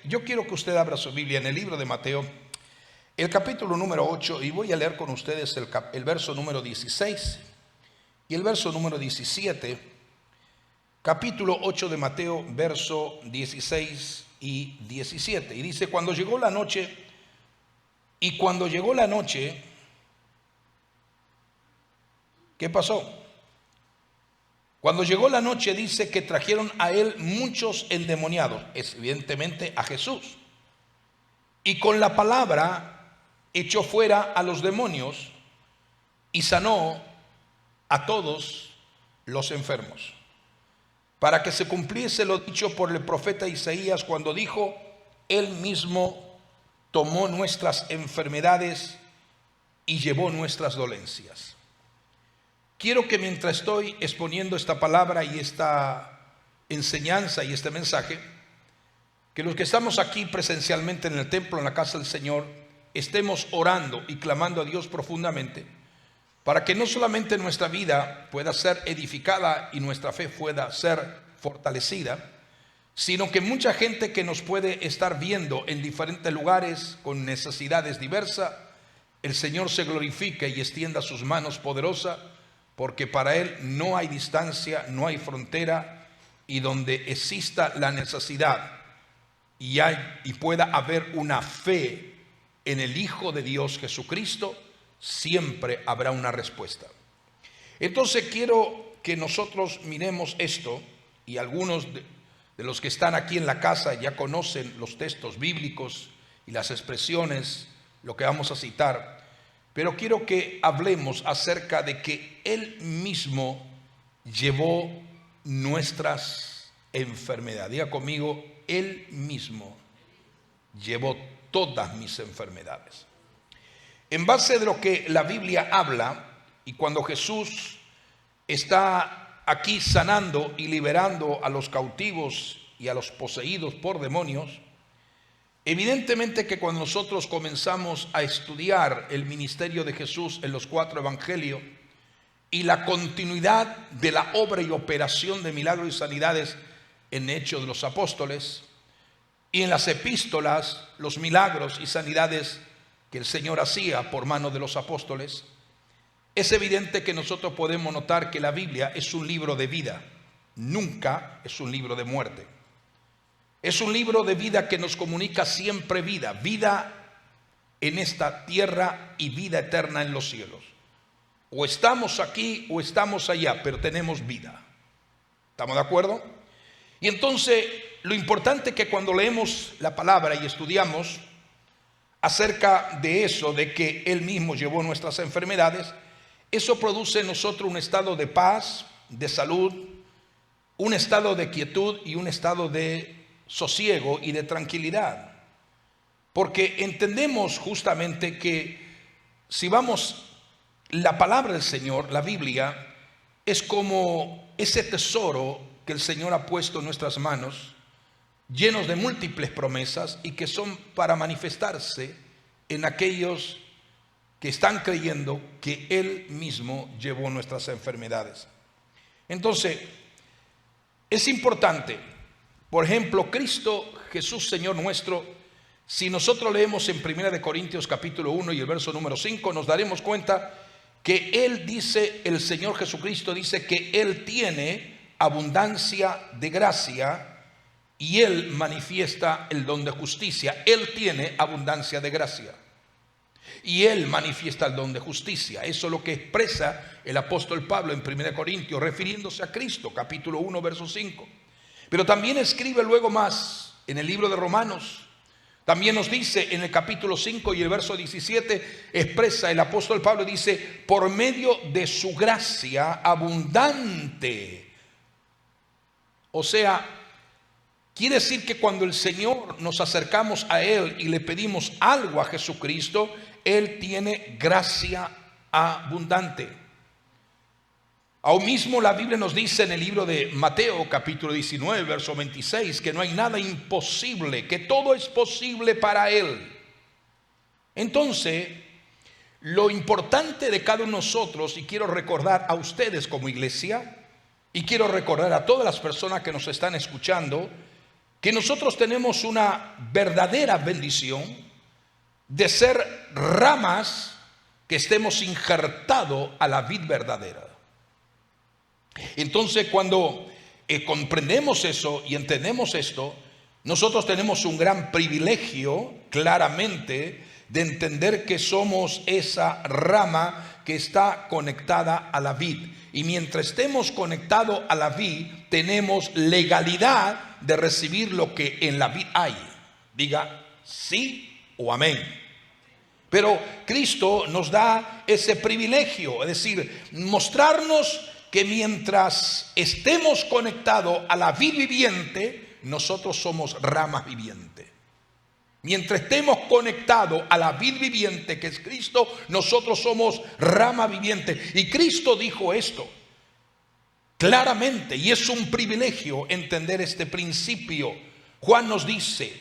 yo quiero que usted abra su Biblia en el libro de Mateo, el capítulo número 8, y voy a leer con ustedes el verso número 16 y el verso número 17. Capítulo 8 de Mateo, verso 16 y 17. Y dice: cuando llegó la noche, ¿qué pasó? Cuando llegó la noche, dice que trajeron a él muchos endemoniados, evidentemente a Jesús, y con la palabra echó fuera a los demonios y sanó a todos los enfermos, para que se cumpliese lo dicho por el profeta Isaías cuando dijo: él mismo tomó nuestras enfermedades y llevó nuestras dolencias. Quiero que mientras estoy exponiendo esta palabra y esta enseñanza y este mensaje, que los que estamos aquí presencialmente en el templo, en la casa del Señor, estemos orando y clamando a Dios profundamente, para que no solamente nuestra vida pueda ser edificada y nuestra fe pueda ser fortalecida, sino que mucha gente que nos puede estar viendo en diferentes lugares con necesidades diversas, el Señor se glorifique y extienda sus manos poderosas, porque para Él no hay distancia, no hay frontera, y donde exista la necesidad y pueda haber una fe en el Hijo de Dios Jesucristo, siempre habrá una respuesta. Entonces quiero que nosotros miremos esto, y algunos de los que están aquí en la casa ya conocen los textos bíblicos y las expresiones, lo que vamos a citar. Pero quiero que hablemos acerca de que Él mismo llevó nuestras enfermedades. Diga conmigo: Él mismo llevó todas mis enfermedades. En base de lo que la Biblia habla, y cuando Jesús está aquí sanando y liberando a los cautivos y a los poseídos por demonios, evidentemente que cuando nosotros comenzamos a estudiar el ministerio de Jesús en los 4 evangelios y la continuidad de la obra y operación de milagros y sanidades en Hechos de los Apóstoles, y en las epístolas los milagros y sanidades que el Señor hacía por mano de los apóstoles, es evidente que nosotros podemos notar que la Biblia es un libro de vida, nunca es un libro de muerte. Es un libro de vida que nos comunica siempre vida, vida en esta tierra y vida eterna en los cielos. O estamos aquí o estamos allá, pero tenemos vida. ¿Estamos de acuerdo? Y entonces lo importante es que cuando leemos la palabra y estudiamos acerca de eso, de que Él mismo llevó nuestras enfermedades, eso produce en nosotros un estado de paz, de salud, un estado de quietud y un estado de sosiego y de tranquilidad, porque entendemos justamente que si vamos, la palabra del Señor, la Biblia, es como ese tesoro que el Señor ha puesto en nuestras manos, llenos de múltiples promesas y que son para manifestarse en aquellos que están creyendo que Él mismo llevó nuestras enfermedades. Entonces, es importante. Por ejemplo, Cristo Jesús Señor nuestro, si nosotros leemos en 1 Corintios capítulo 1 y el verso número 5, nos daremos cuenta que Él dice, el Señor Jesucristo dice que Él tiene abundancia de gracia y Él manifiesta el don de justicia. Él tiene abundancia de gracia y Él manifiesta el don de justicia. Eso es lo que expresa el apóstol Pablo en 1 Corintios, refiriéndose a Cristo, capítulo 1, verso 5. Pero también escribe luego más en el libro de Romanos. También nos dice en el capítulo 5 y el verso 17, expresa el apóstol Pablo, dice: por medio de su gracia abundante. O sea, quiere decir que cuando el Señor nos acercamos a Él y le pedimos algo a Jesucristo, Él tiene gracia abundante. Aún mismo la Biblia nos dice en el libro de Mateo capítulo 19 verso 26 que no hay nada imposible, que todo es posible para Él. Entonces, lo importante de cada uno de nosotros, y quiero recordar a ustedes como iglesia, y quiero recordar a todas las personas que nos están escuchando, que nosotros tenemos una verdadera bendición de ser ramas que estemos injertados a la vid verdadera. Entonces, cuando comprendemos eso y entendemos esto, nosotros tenemos un gran privilegio, claramente, de entender que somos esa rama que está conectada a la vid. Y mientras estemos conectados a la vid, tenemos legalidad de recibir lo que en la vid hay. Diga sí o amén. Pero Cristo nos da ese privilegio, es decir, mostrarnos que mientras estemos conectados a la vid viviente, nosotros somos ramas vivientes. Mientras estemos conectados a la vid viviente que es Cristo, nosotros somos rama viviente. Y Cristo dijo esto claramente, y es un privilegio entender este principio. Juan nos dice,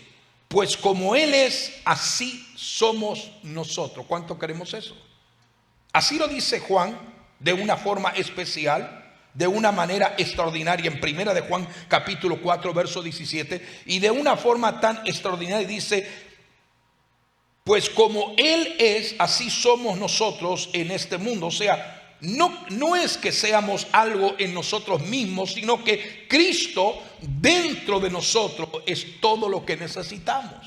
pues como Él es, así somos nosotros. ¿Cuánto queremos eso? Así lo dice Juan de una forma especial, de una manera extraordinaria en primera de Juan capítulo 4 verso 17, y de una forma tan extraordinaria dice, pues como Él es, así somos nosotros en este mundo. O sea, no es que seamos algo en nosotros mismos, sino que Cristo dentro de nosotros es todo lo que necesitamos.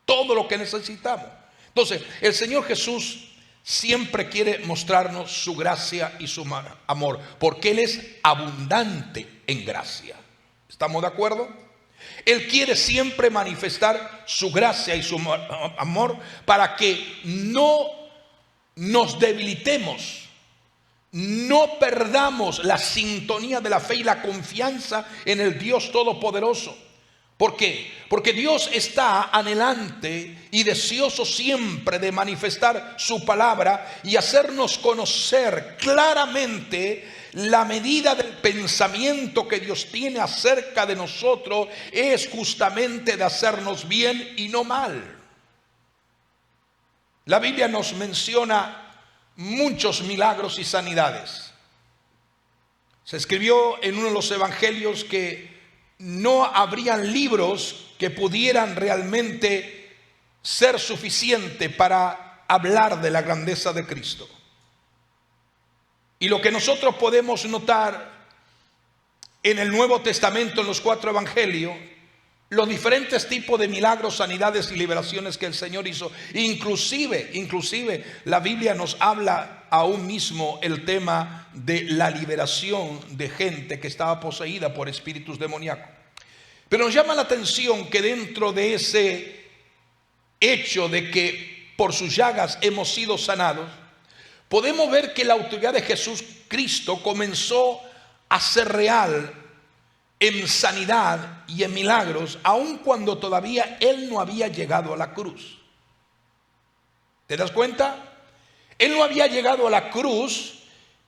Todo lo que necesitamos. Entonces, el Señor Jesús siempre quiere mostrarnos su gracia y su amor, porque Él es abundante en gracia. ¿Estamos de acuerdo? Él quiere siempre manifestar su gracia y su amor para que no nos debilitemos, no perdamos la sintonía de la fe y la confianza en el Dios Todopoderoso. ¿Por qué? Porque Dios está anhelante y deseoso siempre de manifestar su palabra y hacernos conocer claramente la medida del pensamiento que Dios tiene acerca de nosotros. Es justamente de hacernos bien y no mal. La Biblia nos menciona muchos milagros y sanidades. Se escribió en uno de los evangelios que no habrían libros que pudieran realmente ser suficiente para hablar de la grandeza de Cristo. Y lo que nosotros podemos notar en el Nuevo Testamento, en los 4 evangelios, los diferentes tipos de milagros, sanidades y liberaciones que el Señor hizo. Inclusive la Biblia nos habla aún mismo el tema de la liberación de gente que estaba poseída por espíritus demoníacos. Pero nos llama la atención que dentro de ese hecho de que por sus llagas hemos sido sanados, podemos ver que la autoridad de Jesús Cristo comenzó a ser real en sanidad y en milagros, aun cuando todavía Él no había llegado a la cruz. ¿Te das cuenta? Él no había llegado a la cruz,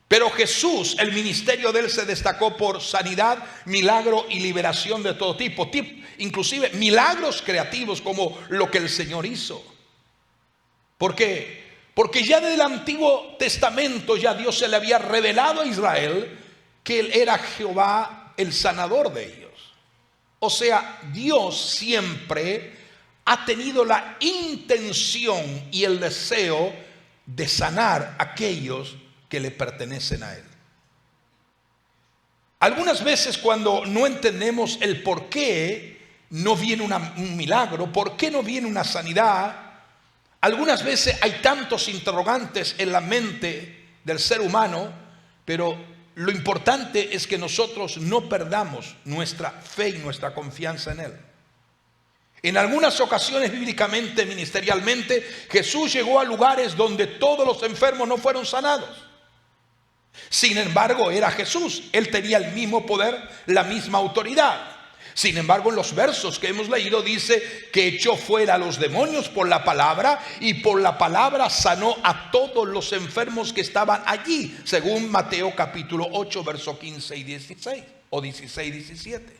pero Jesús, el ministerio de Él se destacó por sanidad, milagro y liberación de todo tipo, inclusive milagros creativos como lo que el Señor hizo. ¿Por qué? Porque ya desde el Antiguo Testamento ya Dios se le había revelado a Israel que Él era Jehová, el sanador de ellos. O sea, Dios siempre ha tenido la intención y el deseo de sanar a aquellos que le pertenecen a Él. Algunas veces cuando no entendemos el por qué no viene un milagro, por qué no viene una sanidad, algunas veces hay tantos interrogantes en la mente del ser humano, pero lo importante es que nosotros no perdamos nuestra fe y nuestra confianza en Él. En algunas ocasiones bíblicamente, ministerialmente, Jesús llegó a lugares donde todos los enfermos no fueron sanados. Sin embargo, era Jesús. Él tenía el mismo poder, la misma autoridad. Sin embargo, en los versos que hemos leído dice que echó fuera a los demonios por la palabra, y por la palabra sanó a todos los enfermos que estaban allí, según Mateo capítulo 8, verso 15 y 16, o 16 y 17.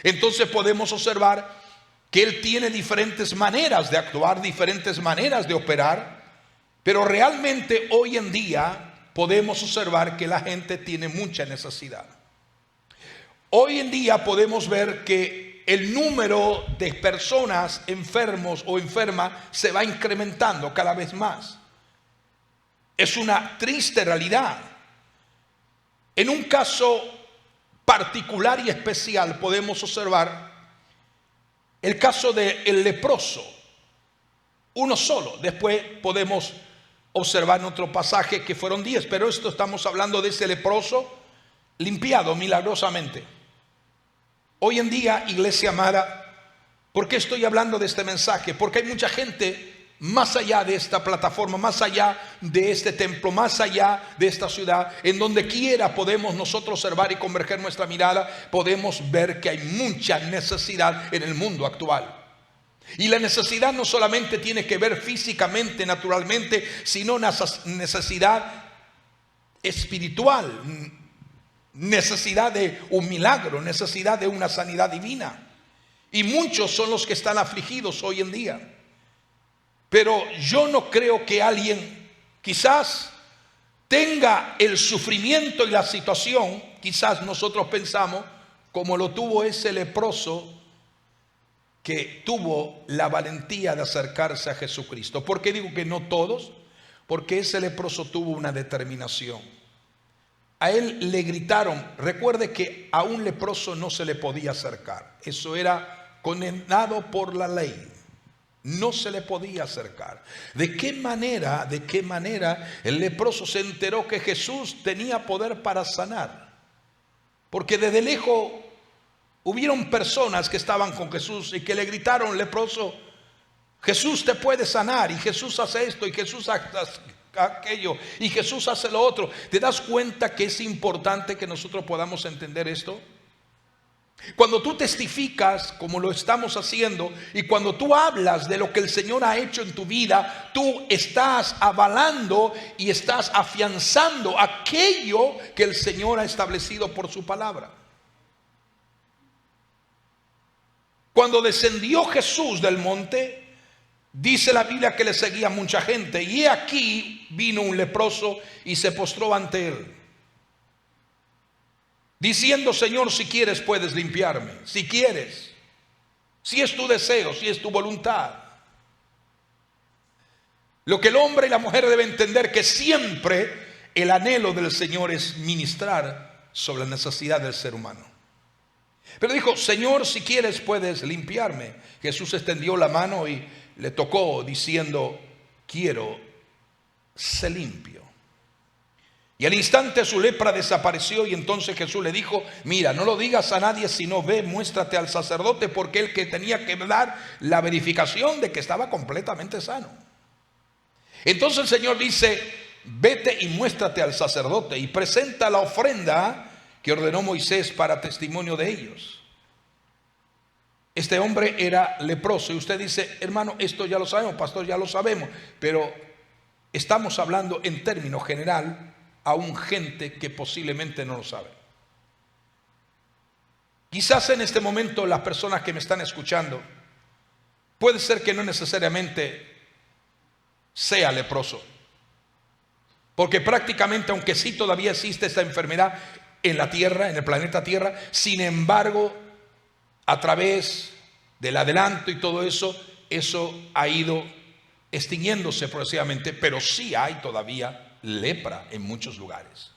Entonces podemos observar que Él tiene diferentes maneras de actuar, diferentes maneras de operar, pero realmente hoy en día podemos observar que la gente tiene mucha necesidad. Hoy en día podemos ver que el número de personas enfermos o enfermas se va incrementando cada vez más. Es una triste realidad. En un caso particular y especial podemos observar el caso del leproso, uno solo. Después podemos observar en otro pasaje que fueron 10, pero esto estamos hablando de ese leproso limpiado milagrosamente. Hoy en día, iglesia amada, ¿por qué estoy hablando de este mensaje? Porque hay mucha gente más allá de esta plataforma, más allá de este templo, más allá de esta ciudad, en donde quiera podemos nosotros observar y converger nuestra mirada, podemos ver que hay mucha necesidad en el mundo actual. Y la necesidad no solamente tiene que ver físicamente, naturalmente, sino una necesidad espiritual, necesidad de un milagro, necesidad de una sanidad divina. Y muchos son los que están afligidos hoy en día. Pero yo no creo que alguien quizás tenga el sufrimiento y la situación, quizás nosotros pensamos, como lo tuvo ese leproso que tuvo la valentía de acercarse a Jesucristo. ¿Por qué digo que no todos? Porque ese leproso tuvo una determinación. A él le gritaron. Recuerde que a un leproso no se le podía acercar. Eso era condenado por la ley. No se le podía acercar. ¿De qué manera el leproso se enteró que Jesús tenía poder para sanar? Porque desde lejos hubieron personas que estaban con Jesús y que le gritaron: leproso, Jesús te puede sanar, y Jesús hace esto, y Jesús hace aquello, y Jesús hace lo otro. ¿Te das cuenta que es importante que nosotros podamos entender esto? Cuando tú testificas como lo estamos haciendo, y cuando tú hablas de lo que el Señor ha hecho en tu vida, tú estás avalando y estás afianzando aquello que el Señor ha establecido por su palabra. Cuando descendió Jesús del monte, dice la Biblia que le seguía mucha gente, y aquí vino un leproso y se postró ante él, diciendo: Señor, si quieres puedes limpiarme, si quieres, si es tu deseo, si es tu voluntad. Lo que el hombre y la mujer deben entender, que siempre el anhelo del Señor es ministrar sobre la necesidad del ser humano. Pero dijo: Señor, si quieres puedes limpiarme. Jesús extendió la mano y le tocó, diciendo: quiero, sé limpio. Y al instante su lepra desapareció. Y entonces Jesús le dijo: mira, no lo digas a nadie, sino ve, muéstrate al sacerdote, porque el que tenía que dar la verificación de que estaba completamente sano. Entonces el Señor dice: vete y muéstrate al sacerdote y presenta la ofrenda que ordenó Moisés para testimonio de ellos. Este hombre era leproso. Y usted dice: hermano, esto ya lo sabemos, pastor, ya lo sabemos. Pero estamos hablando en términos general a un gente que posiblemente no lo sabe. Quizás en este momento las personas que me están escuchando, puede ser que no necesariamente sea leproso, porque prácticamente, aunque sí todavía existe esta enfermedad en la tierra, en el planeta Tierra, sin embargo, a través del adelanto y todo eso, eso ha ido extinguiéndose progresivamente, pero sí hay todavía lepra en muchos lugares.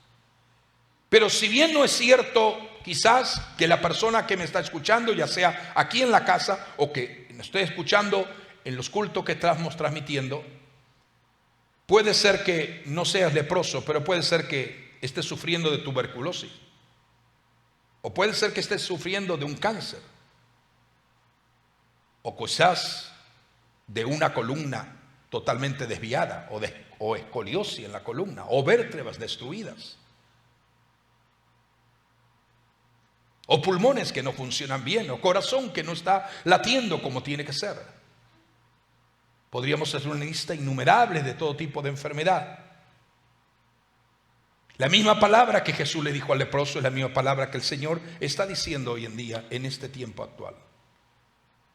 Pero si bien no es cierto quizás que la persona que me está escuchando, ya sea aquí en la casa o que me estoy escuchando en los cultos que estamos transmitiendo, puede ser que no seas leproso, pero puede ser que estés sufriendo de tuberculosis, o puede ser que estés sufriendo de un cáncer, o quizás de una columna totalmente desviada, o escoliosis en la columna, o vértebras destruidas, o pulmones que no funcionan bien, o corazón que no está latiendo como tiene que ser. Podríamos hacer una lista innumerable de todo tipo de enfermedad. La misma palabra que Jesús le dijo al leproso es la misma palabra que el Señor está diciendo hoy en día, en este tiempo actual.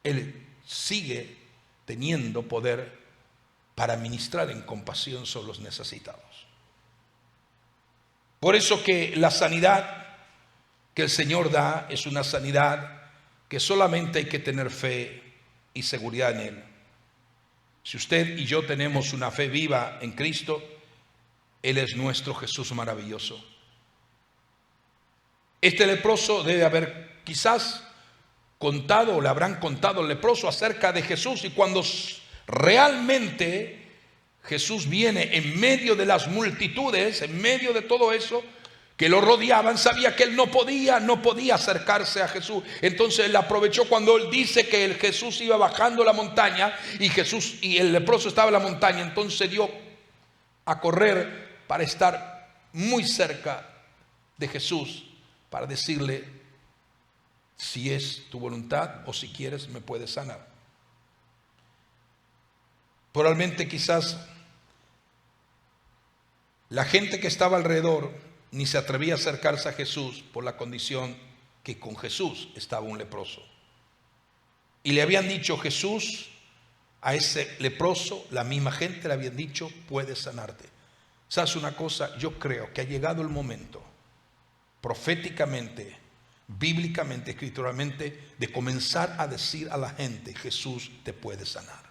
Él sigue teniendo poder para ministrar en compasión sobre los necesitados. Por eso que la sanidad que el Señor da es una sanidad que solamente hay que tener fe y seguridad en Él. Si usted y yo tenemos una fe viva en Cristo, Él es nuestro Jesús maravilloso. Este leproso debe haber quizás contado, o le habrán contado al leproso acerca de Jesús, y cuando realmente Jesús viene en medio de las multitudes, en medio de todo eso que lo rodeaban, sabía que él no podía acercarse a Jesús. Entonces él aprovechó cuando él dice que el Jesús iba bajando la montaña y el leproso estaba en la montaña. Entonces dio a correr para estar muy cerca de Jesús, para decirle: si es tu voluntad o si quieres me puedes sanar. Probablemente quizás la gente que estaba alrededor ni se atrevía a acercarse a Jesús por la condición que con Jesús estaba un leproso. Y le habían dicho Jesús a ese leproso, la misma gente le habían dicho: puedes sanarte. ¿Sabes una cosa? Yo creo que ha llegado el momento, proféticamente, bíblicamente, escrituralmente, de comenzar a decir a la gente: Jesús te puede sanar.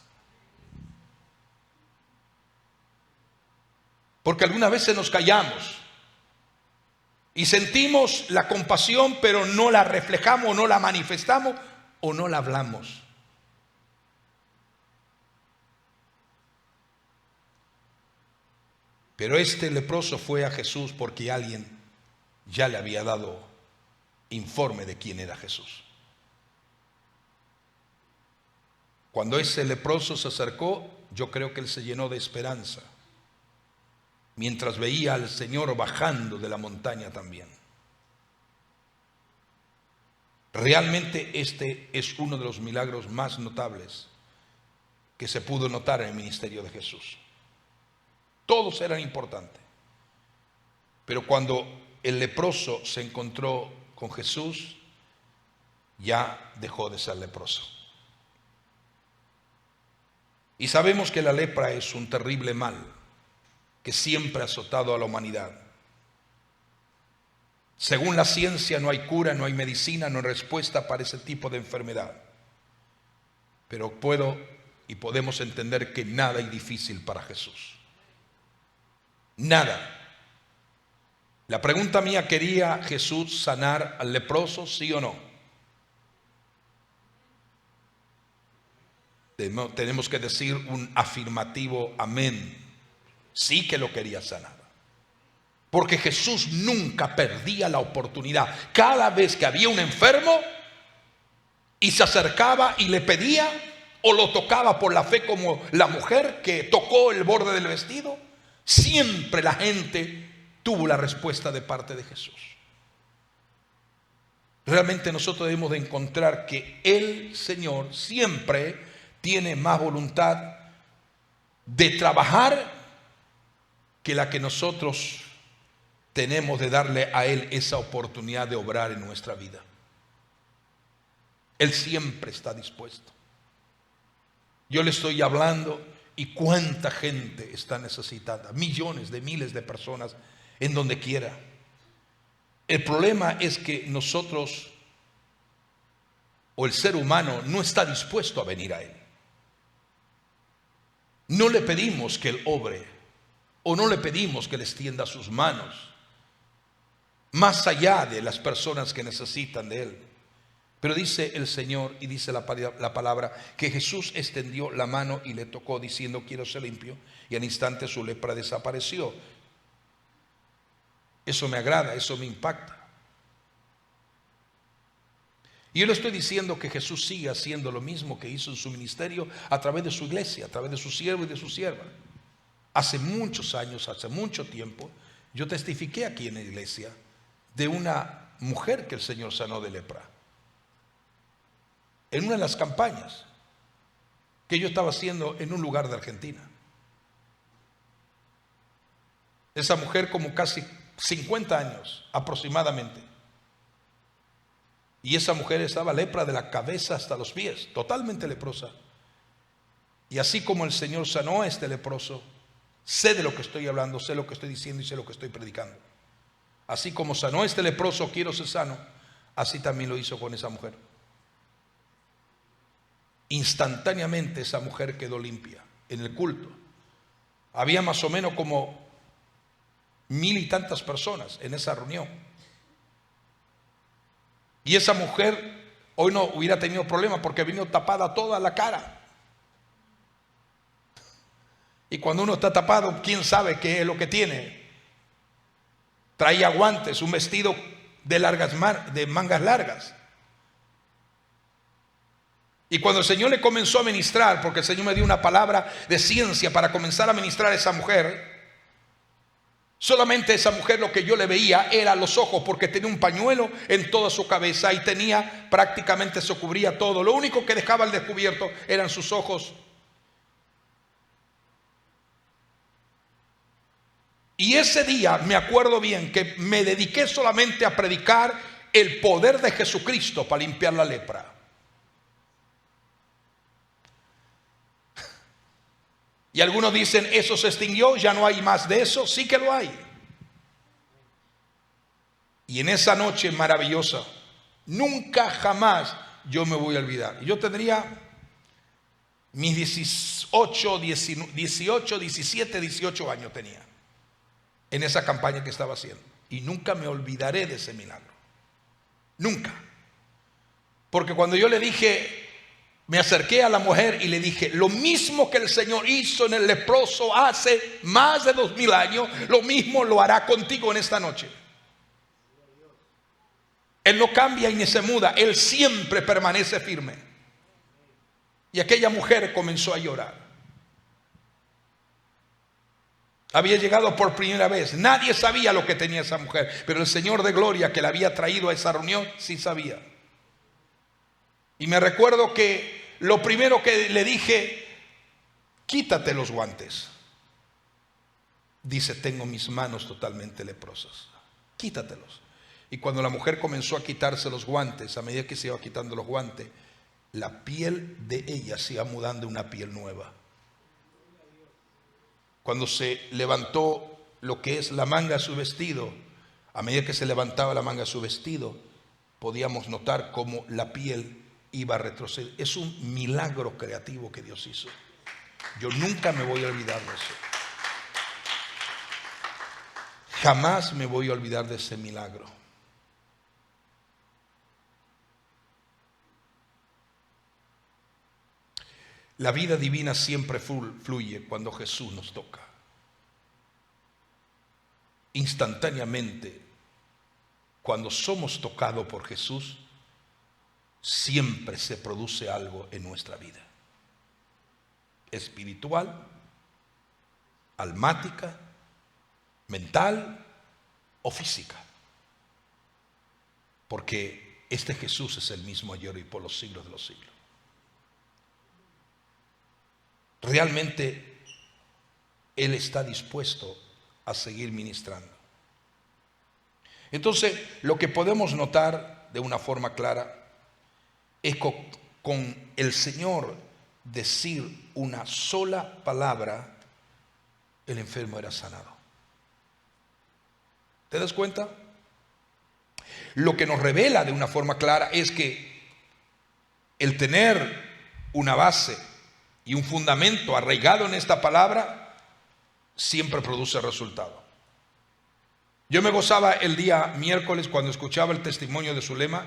Porque algunas veces nos callamos y sentimos la compasión, pero no la reflejamos, o no la manifestamos, o no la hablamos. Pero este leproso fue a Jesús porque alguien ya le había dado informe de quién era Jesús. Cuando ese leproso se acercó, yo creo que él se llenó de esperanza, mientras veía al Señor bajando de la montaña también. Realmente este es uno de los milagros más notables que se pudo notar en el ministerio de Jesús. Todos eran importantes, pero cuando el leproso se encontró con Jesús, ya dejó de ser leproso. Y sabemos que la lepra es un terrible mal que siempre ha azotado a la humanidad. Según la ciencia, no hay cura, no hay medicina, no hay respuesta para ese tipo de enfermedad. Pero podemos entender que nada es difícil para Jesús. Nada. La pregunta mía: ¿quería Jesús sanar al leproso, sí o no? Tenemos que decir un afirmativo amén. Sí que lo quería sanar. Porque Jesús nunca perdía la oportunidad. Cada vez que había un enfermo y se acercaba y le pedía, o lo tocaba por la fe, como la mujer que tocó el borde del vestido, siempre la gente tuvo la respuesta de parte de Jesús. Realmente nosotros debemos de encontrar que el Señor siempre tiene más voluntad de trabajar que la que nosotros tenemos de darle a Él esa oportunidad de obrar en nuestra vida. Él siempre está dispuesto. Yo le estoy hablando y cuánta gente está necesitada, millones de miles de personas en donde quiera. El problema es que nosotros, o el ser humano, no está dispuesto a venir a Él. No le pedimos que Él obre, o no le pedimos que le extienda sus manos más allá de las personas que necesitan de Él. Pero dice el Señor, y dice la palabra, que Jesús extendió la mano y le tocó, diciendo: quiero ser limpio, y al instante su lepra desapareció. Eso me agrada, eso me impacta. Y yo le estoy diciendo que Jesús sigue haciendo lo mismo que hizo en su ministerio a través de su iglesia, a través de su siervo y de su sierva. Hace muchos años, hace mucho tiempo, yo testifiqué aquí en la iglesia de una mujer que el Señor sanó de lepra. En una de las campañas que yo estaba haciendo en un lugar de Argentina. Esa mujer, como casi 50 años aproximadamente. Y esa mujer estaba lepra de la cabeza hasta los pies, totalmente leprosa. Y así como el Señor sanó a este leproso, sé de lo que estoy hablando, sé lo que estoy diciendo y sé lo que estoy predicando. Así como sanó a este leproso, quiero ser sano, así también lo hizo con esa mujer. Instantáneamente esa mujer quedó limpia en el culto. Había más o menos como 1000 y tantas personas en esa reunión. Y esa mujer hoy no hubiera tenido problemas porque vino tapada toda la cara. Y cuando uno está tapado, ¿quién sabe qué es lo que tiene? Traía guantes, un vestido de mangas largas. Y cuando el Señor le comenzó a ministrar, porque el Señor me dio una palabra de ciencia para comenzar a ministrar a esa mujer, solamente esa mujer lo que yo le veía era los ojos, porque tenía un pañuelo en toda su cabeza y tenía, prácticamente se cubría todo. Lo único que dejaba al descubierto eran sus ojos. Y ese día me acuerdo bien que me dediqué solamente a predicar el poder de Jesucristo para limpiar la lepra. Y algunos dicen, eso se extinguió, ya no hay más de eso. Sí que lo hay. Y en esa noche maravillosa, nunca jamás yo me voy a olvidar. Yo tendría mis 18, 17, 18 años tenía en esa campaña que estaba haciendo. Y nunca me olvidaré de ese milagro. Nunca. Porque cuando yo le dije, me acerqué a la mujer y le dije, lo mismo que el Señor hizo en el leproso hace más de 2000 años, lo mismo lo hará contigo en esta noche. Él no cambia y ni se muda, Él siempre permanece firme. Y aquella mujer comenzó a llorar. Había llegado por primera vez. Nadie sabía lo que tenía esa mujer, pero el Señor de gloria que la había traído a esa reunión sí sabía. Y me recuerdo que lo primero que le dije, quítate los guantes. Dice, tengo mis manos totalmente leprosas. Quítatelos. Y cuando la mujer comenzó a quitarse los guantes, a medida que se iba quitando los guantes, la piel de ella se iba mudando a una piel nueva. Cuando se levantó lo que es la manga de su vestido, a medida que se levantaba la manga de su vestido, podíamos notar cómo la piel iba a retroceder. Es un milagro creativo que Dios hizo. Yo nunca me voy a olvidar de eso. Jamás me voy a olvidar de ese milagro. La vida divina siempre fluye cuando Jesús nos toca. Instantáneamente, cuando somos tocados por Jesús, siempre se produce algo en nuestra vida. Espiritual, almática, mental o física. Porque este Jesús es el mismo ayer y por los siglos de los siglos. Realmente Él está dispuesto a seguir ministrando. Entonces, lo que podemos notar de una forma clara es con el Señor decir una sola palabra, el enfermo era sanado. ¿Te das cuenta? Lo que nos revela de una forma clara es que el tener una base y un fundamento arraigado en esta palabra siempre produce resultado. Yo me gozaba el día miércoles cuando escuchaba el testimonio de Zulema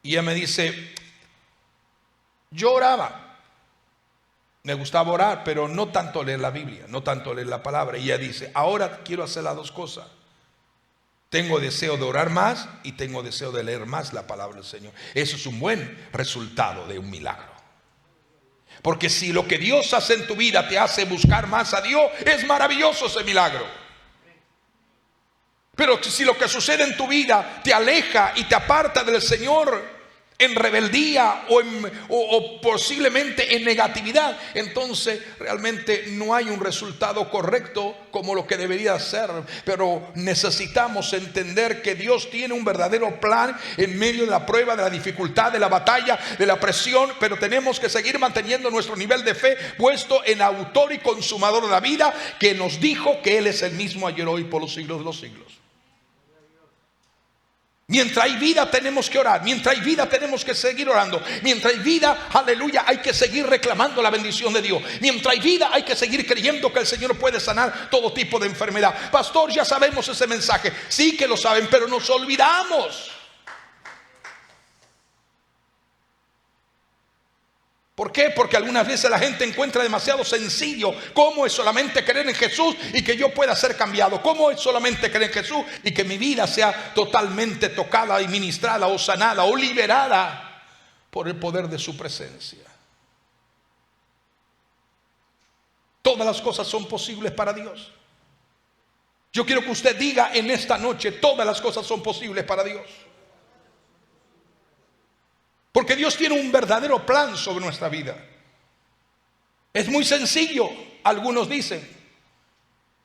y ella me dice, yo oraba, me gustaba orar, pero no tanto leer la Biblia, no tanto leer la palabra. Y ella dice, ahora quiero hacer las dos cosas. Tengo deseo de orar más y tengo deseo de leer más la palabra del Señor. Eso es un buen resultado de un milagro. Porque si lo que Dios hace en tu vida te hace buscar más a Dios, es maravilloso ese milagro. Pero si lo que sucede en tu vida te aleja y te aparta del Señor en rebeldía o posiblemente en negatividad, entonces realmente no hay un resultado correcto como lo que debería ser. Pero necesitamos entender que Dios tiene un verdadero plan en medio de la prueba, de la dificultad, de la batalla, de la presión. Pero tenemos que seguir manteniendo nuestro nivel de fe puesto en autor y consumador de la vida, que nos dijo que Él es el mismo ayer, hoy, por los siglos de los siglos. Mientras hay vida tenemos que orar. Mientras hay vida tenemos que seguir orando. Mientras hay vida, aleluya, hay que seguir reclamando la bendición de Dios. Mientras hay vida hay que seguir creyendo que el Señor puede sanar todo tipo de enfermedad. Pastor, ya sabemos ese mensaje. Sí que lo saben, pero nos olvidamos. ¿Por qué? Porque algunas veces la gente encuentra demasiado sencillo cómo es solamente creer en Jesús y que yo pueda ser cambiado. Cómo es solamente creer en Jesús y que mi vida sea totalmente tocada y ministrada o sanada o liberada por el poder de su presencia. Todas las cosas son posibles para Dios. Yo quiero que usted diga en esta noche: todas las cosas son posibles para Dios. Porque Dios tiene un verdadero plan sobre nuestra vida. Es muy sencillo, algunos dicen,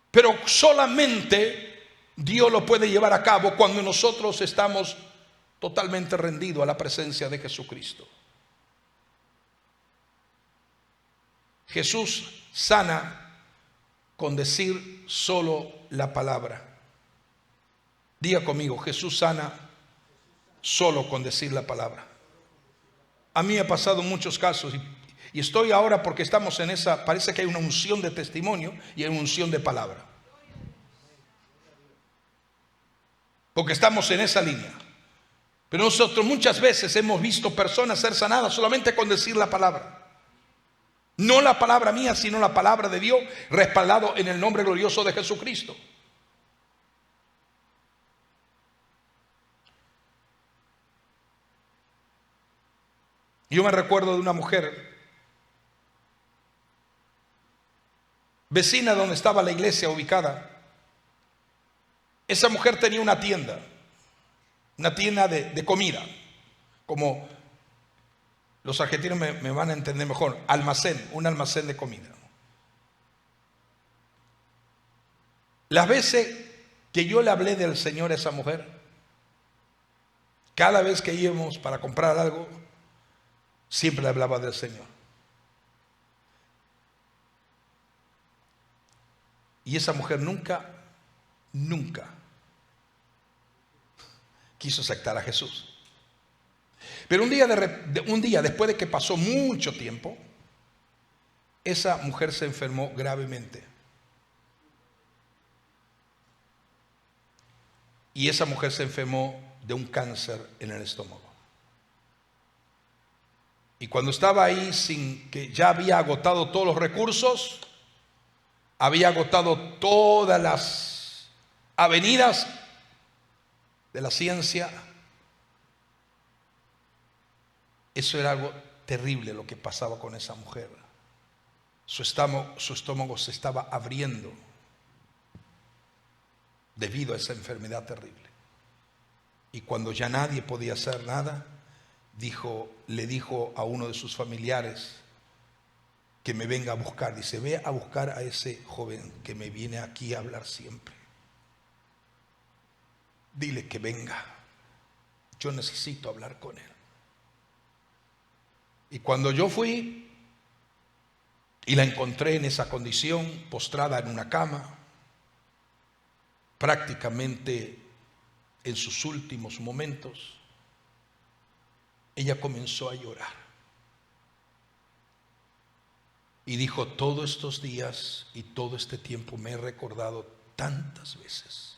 pero solamente Dios lo puede llevar a cabo cuando nosotros estamos totalmente rendidos a la presencia de Jesucristo. Jesús sana con decir solo la palabra. Diga conmigo: Jesús sana solo con decir la palabra. A mí me ha pasado muchos casos y estoy ahora, porque estamos en esa, parece que hay una unción de testimonio y hay una unción de palabra. Porque estamos en esa línea. Pero nosotros muchas veces hemos visto personas ser sanadas solamente con decir la palabra. No la palabra mía, sino la palabra de Dios, respaldado en el nombre glorioso de Jesucristo. Yo me recuerdo de una mujer vecina donde estaba la iglesia ubicada. Esa mujer tenía una tienda de comida, como los argentinos me van a entender mejor, un almacén de comida. Las veces que yo le hablé del Señor a esa mujer, cada vez que íbamos para comprar algo, siempre le hablaba del Señor. Y esa mujer nunca quiso aceptar a Jesús. Pero un día después de que pasó mucho tiempo, esa mujer se enfermó gravemente. Y esa mujer se enfermó de un cáncer en el estómago. Y cuando estaba ahí, sin que ya había agotado todos los recursos, había agotado todas las avenidas de la ciencia. Eso era algo terrible lo que pasaba con esa mujer. Su estómago se estaba abriendo debido a esa enfermedad terrible. Y cuando ya nadie podía hacer nada, le dijo a uno de sus familiares que me venga a buscar. Dice: ve a buscar a ese joven que me viene aquí a hablar siempre. Dile que venga. Yo necesito hablar con él. Y cuando yo fui y la encontré en esa condición, postrada en una cama, prácticamente en sus últimos momentos, ella comenzó a llorar y dijo: todos estos días y todo este tiempo me he recordado tantas veces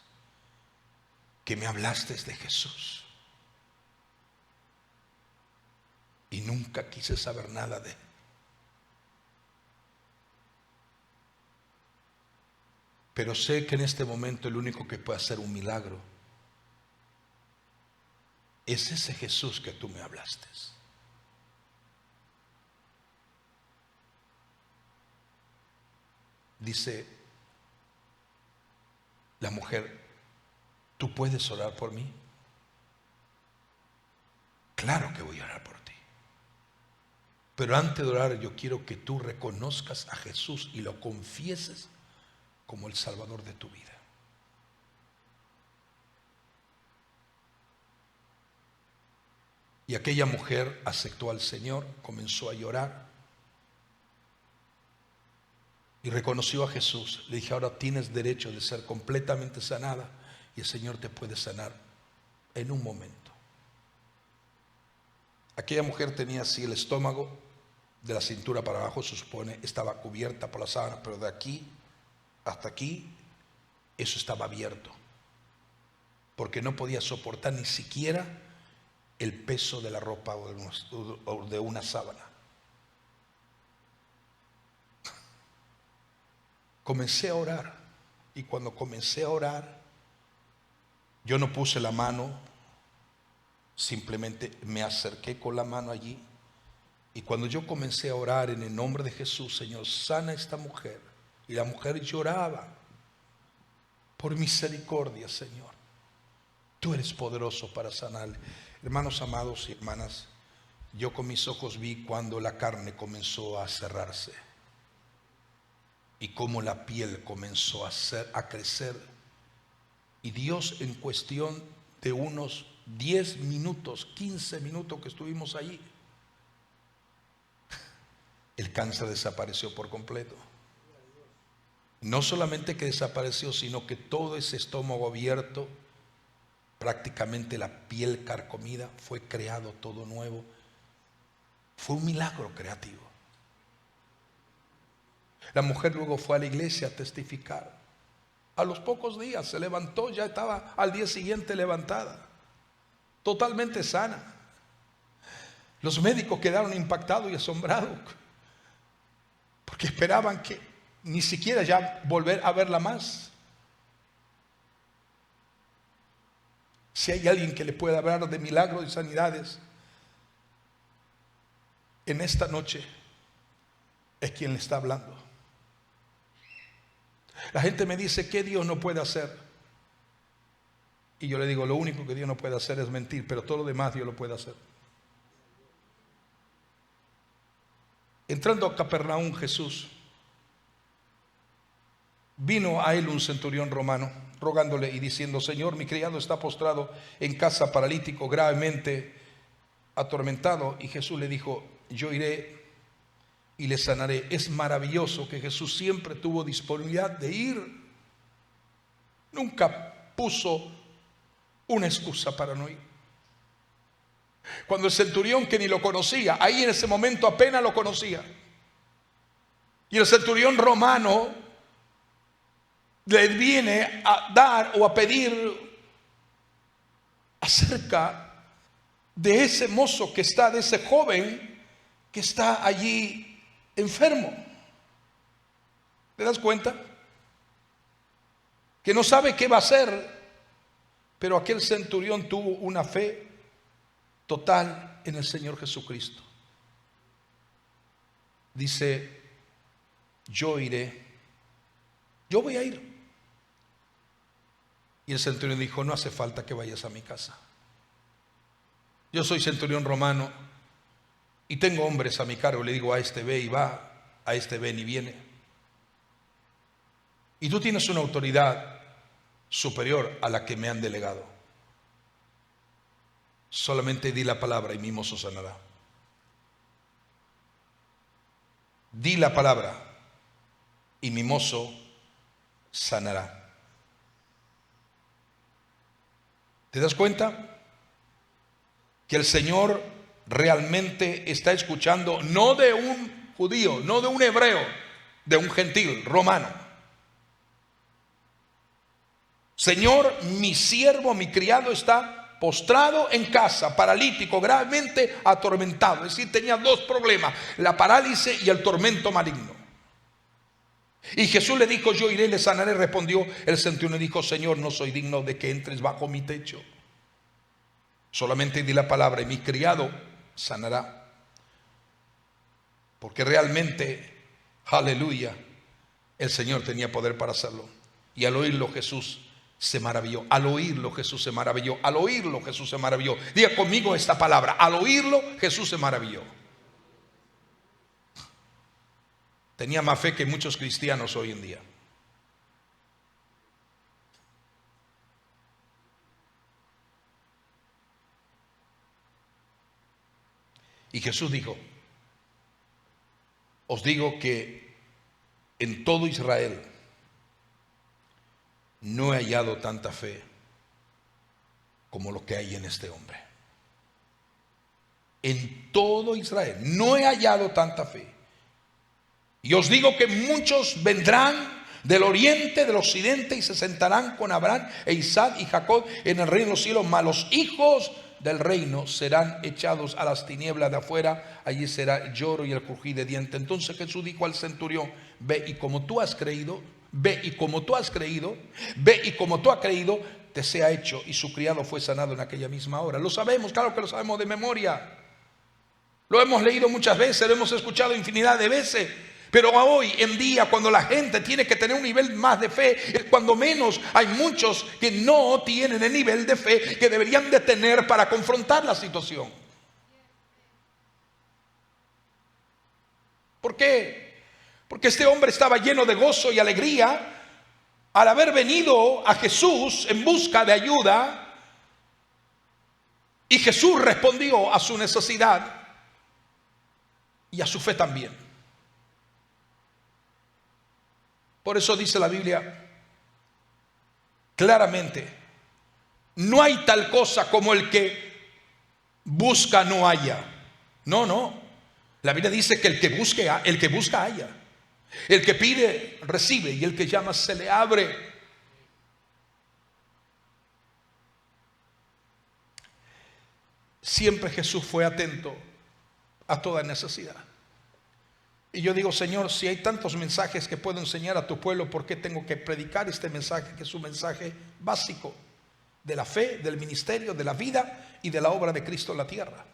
que me hablaste de Jesús y nunca quise saber nada de él. Pero sé que en este momento el único que puede hacer un milagro es ese Jesús que tú me hablaste. Dice la mujer: ¿tú puedes orar por mí? Claro que voy a orar por ti. Pero antes de orar, yo quiero que tú reconozcas a Jesús y lo confieses como el Salvador de tu vida. Y aquella mujer aceptó al Señor, comenzó a llorar y reconoció a Jesús. Le dije: ahora tienes derecho de ser completamente sanada y el Señor te puede sanar en un momento. Aquella mujer tenía así el estómago, de la cintura para abajo se supone, estaba cubierta por la sábana, pero de aquí hasta aquí, eso estaba abierto, porque no podía soportar ni siquiera el peso de la ropa o de una sábana. Comencé a orar, y cuando comencé a orar, yo no puse la mano, simplemente me acerqué con la mano allí, y cuando yo comencé a orar en el nombre de Jesús, Señor, sana a esta mujer, y la mujer lloraba, por misericordia, Señor, tú eres poderoso para sanarle. Hermanos amados y hermanas, yo con mis ojos vi cuando la carne comenzó a cerrarse y cómo la piel comenzó a crecer, y Dios, en cuestión de unos 10 minutos, 15 minutos que estuvimos allí, el cáncer desapareció por completo. No solamente que desapareció, sino que todo ese estómago abierto, prácticamente la piel carcomida, fue creado todo nuevo. Fue un milagro creativo. La mujer luego fue a la iglesia a testificar. A los pocos días se levantó, ya estaba al día siguiente levantada, totalmente sana. Los médicos quedaron impactados y asombrados, porque esperaban que ni siquiera ya volver a verla más. Si hay alguien que le pueda hablar de milagros y sanidades en esta noche, es quien le está hablando. La gente me dice, ¿qué Dios no puede hacer? Y yo le digo, lo único que Dios no puede hacer es mentir, pero todo lo demás Dios lo puede hacer. Entrando a Capernaum, Jesús, vino a él un centurión romano, rogándole y diciendo, Señor, mi criado está postrado en casa, paralítico, gravemente atormentado. Y Jesús le dijo, yo iré y le sanaré. Es maravilloso que Jesús siempre tuvo disponibilidad de ir. Nunca puso una excusa para no ir. Cuando el centurión, que ni lo conocía, ahí en ese momento apenas lo conocía, y el centurión romano le viene a dar o a pedir acerca de ese mozo que está, de ese joven que está allí enfermo. ¿Te das cuenta? Que no sabe qué va a hacer, pero aquel centurión tuvo una fe total en el Señor Jesucristo. Dice, yo iré, yo voy a ir. Y el centurión dijo, no hace falta que vayas a mi casa. Yo soy centurión romano y tengo hombres a mi cargo. Le digo, a este ve y va, a este ven y viene. Y tú tienes una autoridad superior a la que me han delegado. Solamente di la palabra y mi mozo sanará. Di la palabra y mi mozo sanará. ¿Te das cuenta? Que el Señor realmente está escuchando, no de un judío, no de un hebreo, de un gentil romano. Señor, mi siervo, mi criado está postrado en casa, paralítico, gravemente atormentado. Es decir, tenía dos problemas, la parálisis y el tormento maligno. Y Jesús le dijo, yo iré y le sanaré. Respondió el centurión y dijo, Señor, no soy digno de que entres bajo mi techo. Solamente di la palabra y mi criado sanará. Porque realmente, aleluya, el Señor tenía poder para hacerlo. Y al oírlo Jesús se maravilló. Al oírlo Jesús se maravilló. Al oírlo Jesús se maravilló. Diga conmigo esta palabra. Al oírlo Jesús se maravilló. Tenía más fe que muchos cristianos hoy en día. Y Jesús dijo, os digo que en todo Israel no he hallado tanta fe como lo que hay en este hombre. En todo Israel no he hallado tanta fe. Y os digo que muchos vendrán del oriente, del occidente, y se sentarán con Abraham e Isaac y Jacob en el reino de los cielos, mas los hijos del reino serán echados a las tinieblas de afuera, allí será el lloro y el crujir de dientes. Entonces Jesús dijo al centurión: ve y como tú has creído, ve y como tú has creído, ve y como tú has creído, te sea hecho. Y su criado fue sanado en aquella misma hora. Lo sabemos, claro que lo sabemos de memoria. Lo hemos leído muchas veces, lo hemos escuchado infinidad de veces. Pero hoy en día, cuando la gente tiene que tener un nivel más de fe, cuando menos hay muchos que no tienen el nivel de fe que deberían de tener para confrontar la situación. ¿Por qué? Porque este hombre estaba lleno de gozo y alegría al haber venido a Jesús en busca de ayuda, y Jesús respondió a su necesidad y a su fe también. Por eso dice la Biblia claramente: no hay tal cosa como el que busca no halla. No. La Biblia dice que el que busca halla. El que pide recibe, y el que llama se le abre. Siempre Jesús fue atento a toda necesidad. Y yo digo: Señor, si hay tantos mensajes que puedo enseñar a tu pueblo, ¿por qué tengo que predicar este mensaje, que es un mensaje básico de la fe, del ministerio, de la vida y de la obra de Cristo en la tierra?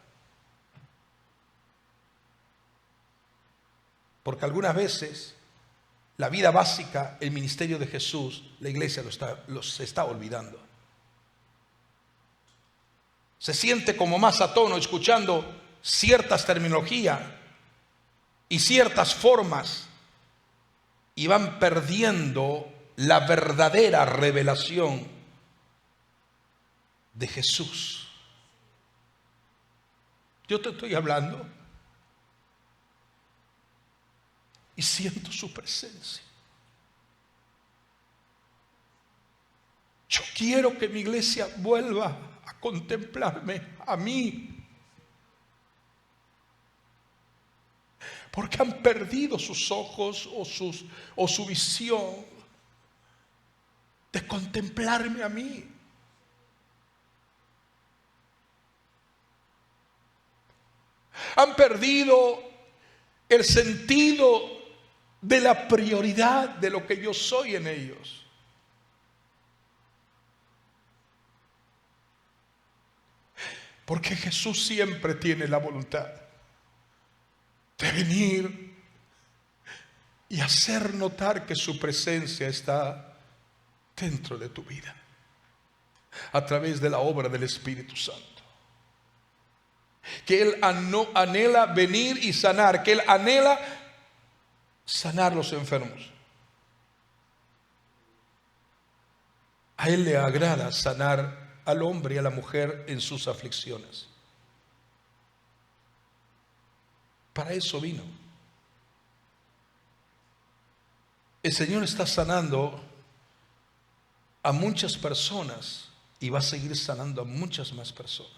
Porque algunas veces la vida básica, el ministerio de Jesús, la iglesia se está olvidando. Se siente como más a tono escuchando ciertas terminologías y ciertas formas, y van perdiendo la verdadera revelación de Jesús. Yo te estoy hablando y siento su presencia. Yo quiero que mi iglesia vuelva a contemplarme a mí, porque han perdido sus ojos o su visión de contemplarme a mí. Han perdido el sentido de la prioridad de lo que yo soy en ellos. Porque Jesús siempre tiene la voluntad de venir y hacer notar que su presencia está dentro de tu vida a través de la obra del Espíritu Santo. Que Él anhela venir y sanar, que Él anhela sanar los enfermos. A Él le agrada sanar al hombre y a la mujer en sus aflicciones. Para eso vino. El Señor está sanando a muchas personas y va a seguir sanando a muchas más personas.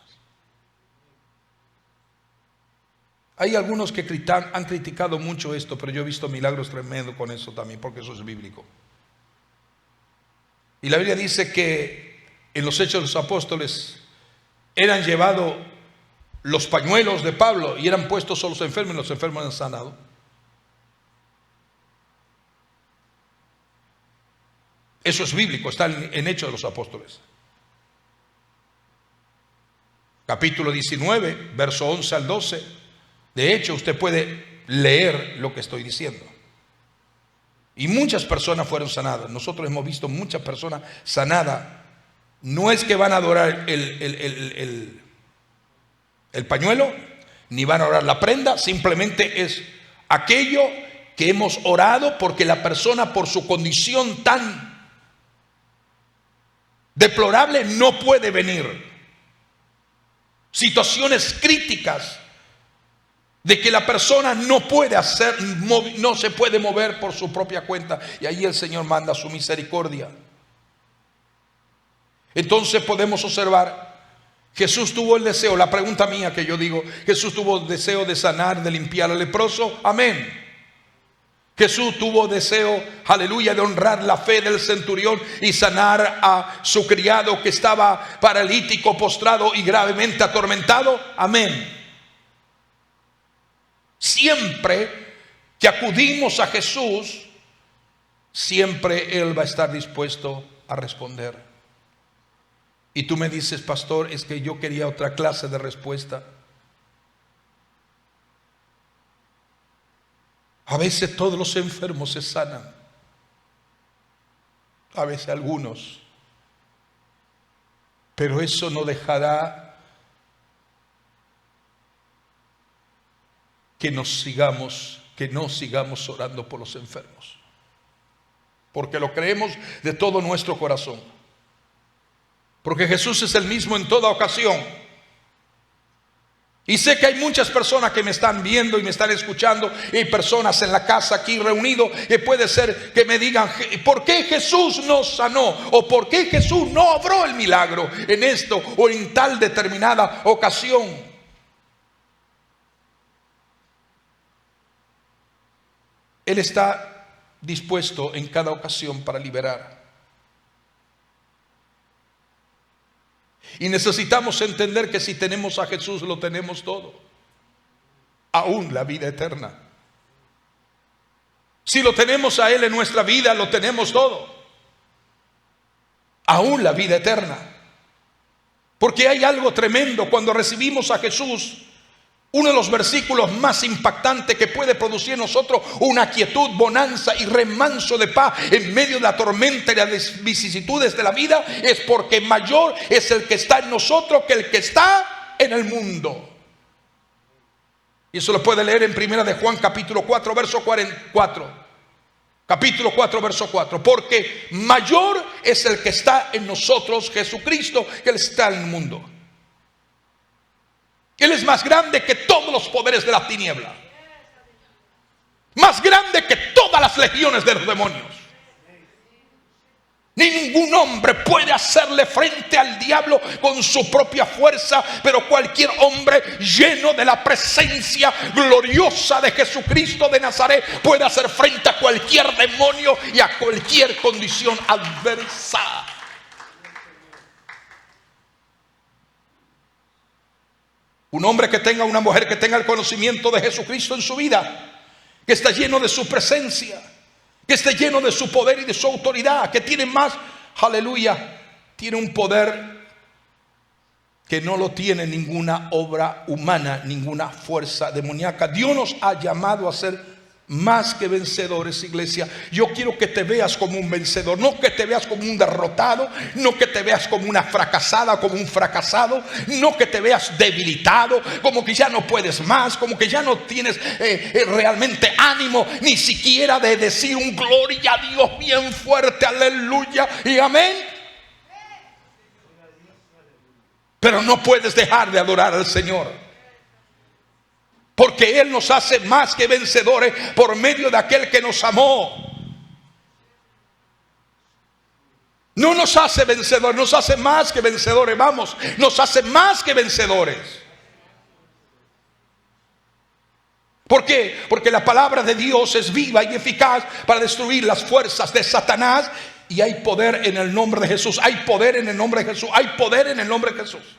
Hay algunos que han criticado mucho esto, pero yo he visto milagros tremendos con eso también, porque eso es bíblico. Y la Biblia dice que en los Hechos de los Apóstoles eran llevados los pañuelos de Pablo y eran puestos a los enfermos, y los enfermos eran sanados. Eso es bíblico, está en Hechos de los Apóstoles. Capítulo 19, verso 11 al 12. De hecho, usted puede leer lo que estoy diciendo. Y muchas personas fueron sanadas. Nosotros hemos visto muchas personas sanadas. No es que van a adorar el pañuelo, ni van a orar la prenda. Simplemente es aquello que hemos orado, porque la persona, por su condición tan deplorable, no puede venir. Situaciones críticas de que la persona no se puede mover por su propia cuenta, y ahí el Señor manda su misericordia. Entonces podemos observar Jesús tuvo el deseo, la pregunta mía que yo digo, Jesús tuvo el deseo de sanar, de limpiar al leproso, amén. Jesús tuvo deseo, aleluya, de honrar la fe del centurión y sanar a su criado que estaba paralítico, postrado y gravemente atormentado, amén. Siempre que acudimos a Jesús, siempre Él va a estar dispuesto a responder. Y tú me dices, pastor, es que yo quería otra clase de respuesta. A veces todos los enfermos se sanan, a veces algunos, pero eso no dejará que no sigamos orando por los enfermos, porque lo creemos de todo nuestro corazón, porque Jesús es el mismo en toda ocasión. Y sé que hay muchas personas que me están viendo y me están escuchando, y personas en la casa aquí reunidos que puede ser que me digan, ¿por qué Jesús nos sanó? ¿O por qué Jesús no obró el milagro en esto o en tal determinada ocasión? Él está dispuesto en cada ocasión para liberar. Y necesitamos entender que si tenemos a Jesús lo tenemos todo, aún la vida eterna. Si lo tenemos a Él en nuestra vida, lo tenemos todo, aún la vida eterna. Porque hay algo tremendo cuando recibimos a Jesús. Uno de los versículos más impactantes que puede producir en nosotros una quietud, bonanza y remanso de paz en medio de la tormenta y las vicisitudes de la vida, es porque mayor es el que está en nosotros que el que está en el mundo. Y eso lo puede leer en Primera de Juan capítulo 4 verso 44. Capítulo 4 verso 4. Porque mayor es el que está en nosotros, Jesucristo, que el que está en el mundo. Él es más grande que todos los poderes de la tiniebla, más grande que todas las legiones de los demonios. Ningún hombre puede hacerle frente al diablo con su propia fuerza, pero cualquier hombre lleno de la presencia gloriosa de Jesucristo de Nazaret puede hacer frente a cualquier demonio y a cualquier condición adversa. Un hombre que tenga, una mujer que tenga el conocimiento de Jesucristo en su vida, que está lleno de su presencia, que esté lleno de su poder y de su autoridad, que tiene más, aleluya, tiene un poder que no lo tiene ninguna obra humana, ninguna fuerza demoníaca. Dios nos ha llamado a ser más que vencedores, iglesia. Yo quiero que te veas como un vencedor, no que te veas como un derrotado, no que te veas como una fracasada, como un fracasado, no que te veas debilitado, como que ya no puedes más, como que ya no tienes realmente ánimo ni siquiera de decir un gloria a Dios bien fuerte, aleluya y amén. Pero no puedes dejar de adorar al Señor, porque Él nos hace más que vencedores por medio de aquel que nos amó. No nos hace vencedores, nos hace más que vencedores. Vamos, nos hace más que vencedores. ¿Por qué? Porque la palabra de Dios es viva y eficaz para destruir las fuerzas de Satanás. Y hay poder en el nombre de Jesús. Hay poder en el nombre de Jesús. Hay poder en el nombre de Jesús.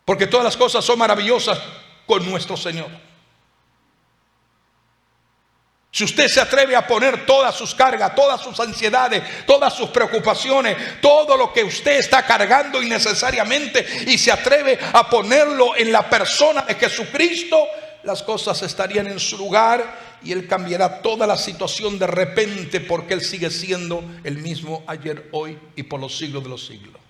Porque todas las cosas son maravillosas con nuestro Señor. Si usted se atreve a poner todas sus cargas, todas sus ansiedades, todas sus preocupaciones, todo lo que usted está cargando innecesariamente, y se atreve a ponerlo en la persona de Jesucristo, las cosas estarían en su lugar y Él cambiará toda la situación de repente, porque Él sigue siendo el mismo ayer, hoy y por los siglos de los siglos.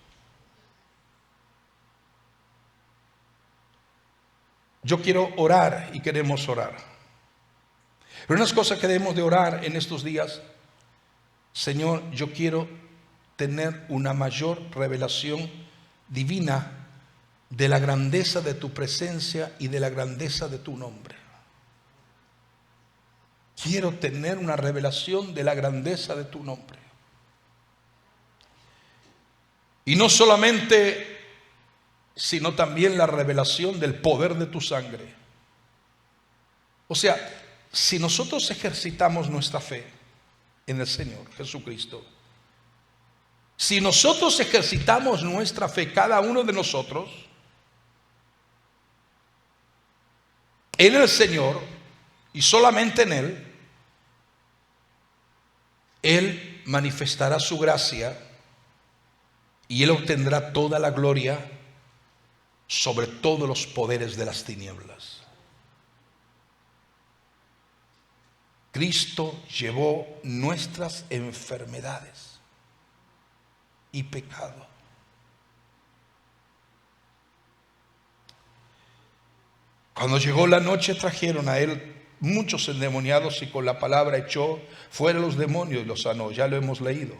Yo quiero orar y queremos orar. Pero unas cosas que debemos de orar en estos días: Señor, yo quiero tener una mayor revelación divina de la grandeza de tu presencia y de la grandeza de tu nombre. Quiero tener una revelación de la grandeza de tu nombre. Y no solamente, sino también la revelación del poder de tu sangre. O sea, si nosotros ejercitamos nuestra fe en el Señor Jesucristo, si nosotros ejercitamos nuestra fe, cada uno de nosotros, en el Señor y solamente en Él manifestará su gracia y Él obtendrá toda la gloria sobre todos los poderes de las tinieblas. Cristo llevó nuestras enfermedades y pecado. Cuando llegó la noche trajeron a Él muchos endemoniados y con la palabra echó fuera los demonios y los sanó. Ya lo hemos leído.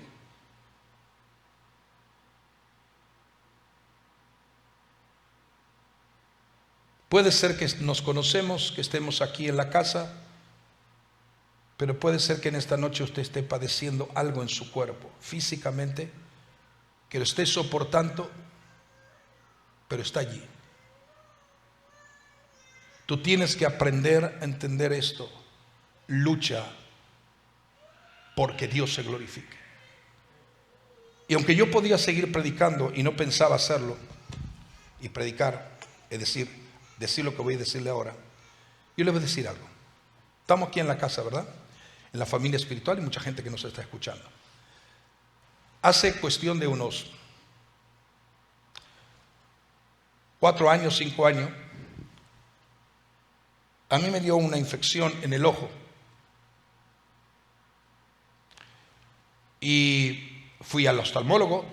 Puede ser que nos conocemos, que estemos aquí en la casa, pero puede ser que en esta noche usted esté padeciendo algo en su cuerpo, físicamente, que lo esté soportando, pero está allí. Tú tienes que aprender a entender esto. Lucha porque Dios se glorifique. Y aunque yo podía seguir predicando y no pensaba hacerlo y predicar, es decir lo que voy a decirle ahora, yo le voy a decir algo. Estamos aquí en la casa, ¿verdad? En la familia espiritual y mucha gente que nos está escuchando. Hace cuestión de unos 4 años, 5 años, a mí me dio una infección en el ojo. Y fui al oftalmólogo,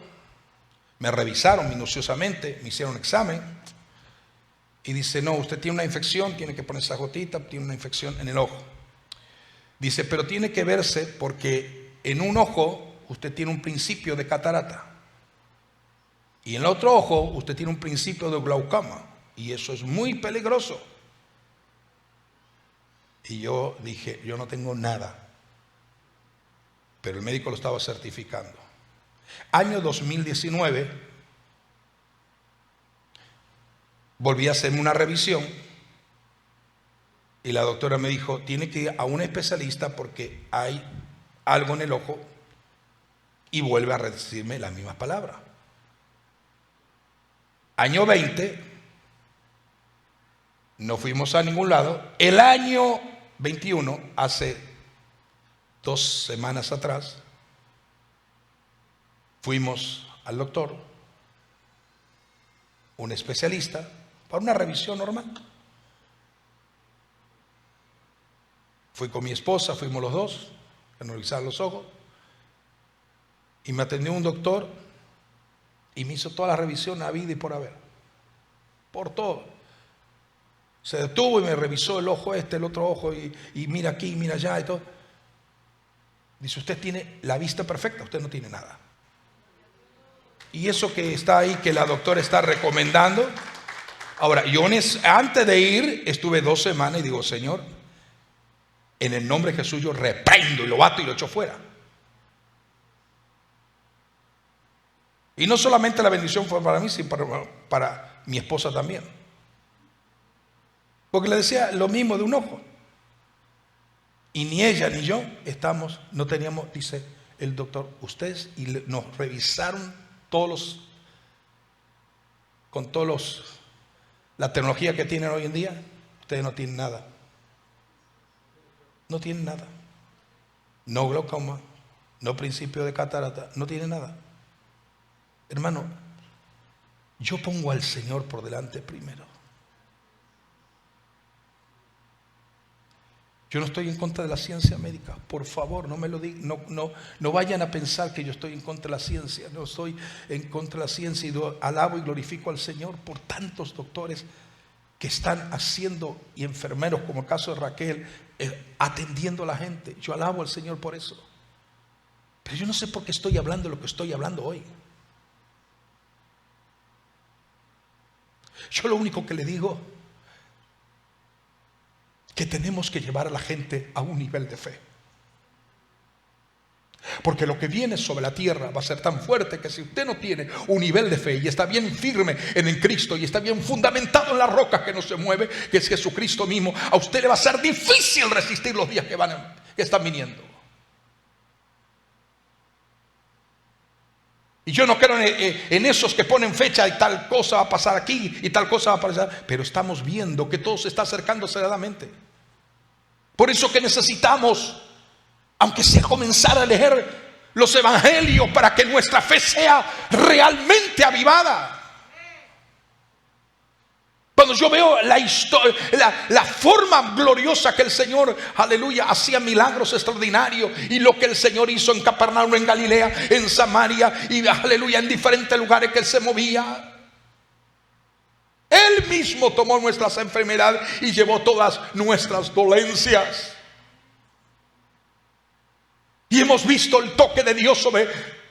me revisaron minuciosamente, me hicieron un examen y dice, no, usted tiene una infección, tiene que ponerse esa gotita, tiene una infección en el ojo. Dice, pero tiene que verse porque en un ojo usted tiene un principio de catarata y en el otro ojo usted tiene un principio de glaucoma y eso es muy peligroso. Y yo dije, yo no tengo nada, pero el médico lo estaba certificando. Año 2019, volví a hacerme una revisión y la doctora me dijo, tiene que ir a un especialista porque hay algo en el ojo, y vuelve a decirme las mismas palabras. Año 20, no fuimos a ningún lado. El año 21, hace 2 semanas atrás, fuimos al doctor, un especialista, para una revisión normal. Fui con mi esposa, fuimos los dos a revisar los ojos y me atendió un doctor y me hizo toda la revisión habida y por haber, por todo. Se detuvo y me revisó el ojo este, el otro ojo y mira aquí, mira allá y todo. Dice, usted tiene la vista perfecta, usted no tiene nada. Y eso que está ahí, que la doctora está recomendando. Ahora, yo antes de ir estuve 2 semanas y digo, Señor, en el nombre de Jesús yo reprendo y lo bato y lo echo fuera. Y no solamente la bendición fue para mí, sino para mi esposa también. Porque le decía lo mismo de un ojo. Y ni ella ni yo no teníamos, dice el doctor, ustedes, y nos revisaron la tecnología que tienen hoy en día, ustedes no tienen nada. No tienen nada. No glaucoma, no principio de catarata, no tienen nada. Hermano, yo pongo al Señor por delante primero. Yo no estoy en contra de la ciencia médica, por favor, no me lo digan, no vayan a pensar que yo estoy en contra de la ciencia. No estoy en contra de la ciencia y alabo y glorifico al Señor por tantos doctores que están haciendo, y enfermeros como el caso de Raquel, atendiendo a la gente. Yo alabo al Señor por eso. Pero yo no sé por qué estoy hablando lo que estoy hablando hoy. Yo lo único que le digo, que tenemos que llevar a la gente a un nivel de fe. Porque lo que viene sobre la tierra va a ser tan fuerte que si usted no tiene un nivel de fe y está bien firme en el Cristo y está bien fundamentado en la roca que no se mueve, que es Jesucristo mismo, a usted le va a ser difícil resistir los días que están viniendo. Y yo no creo en esos que ponen fecha y tal cosa va a pasar aquí y tal cosa va a pasar, pero estamos viendo que todo se está acercando aceleradamente. Por eso que necesitamos, aunque sea, comenzar a leer los evangelios para que nuestra fe sea realmente avivada. Cuando yo veo la historia, la forma gloriosa que el Señor, aleluya, hacía milagros extraordinarios, y lo que el Señor hizo en Capernaum, en Galilea, en Samaria y aleluya, en diferentes lugares que Él se movía. Él mismo tomó nuestras enfermedades y llevó todas nuestras dolencias. Y hemos visto el toque de Dios sobre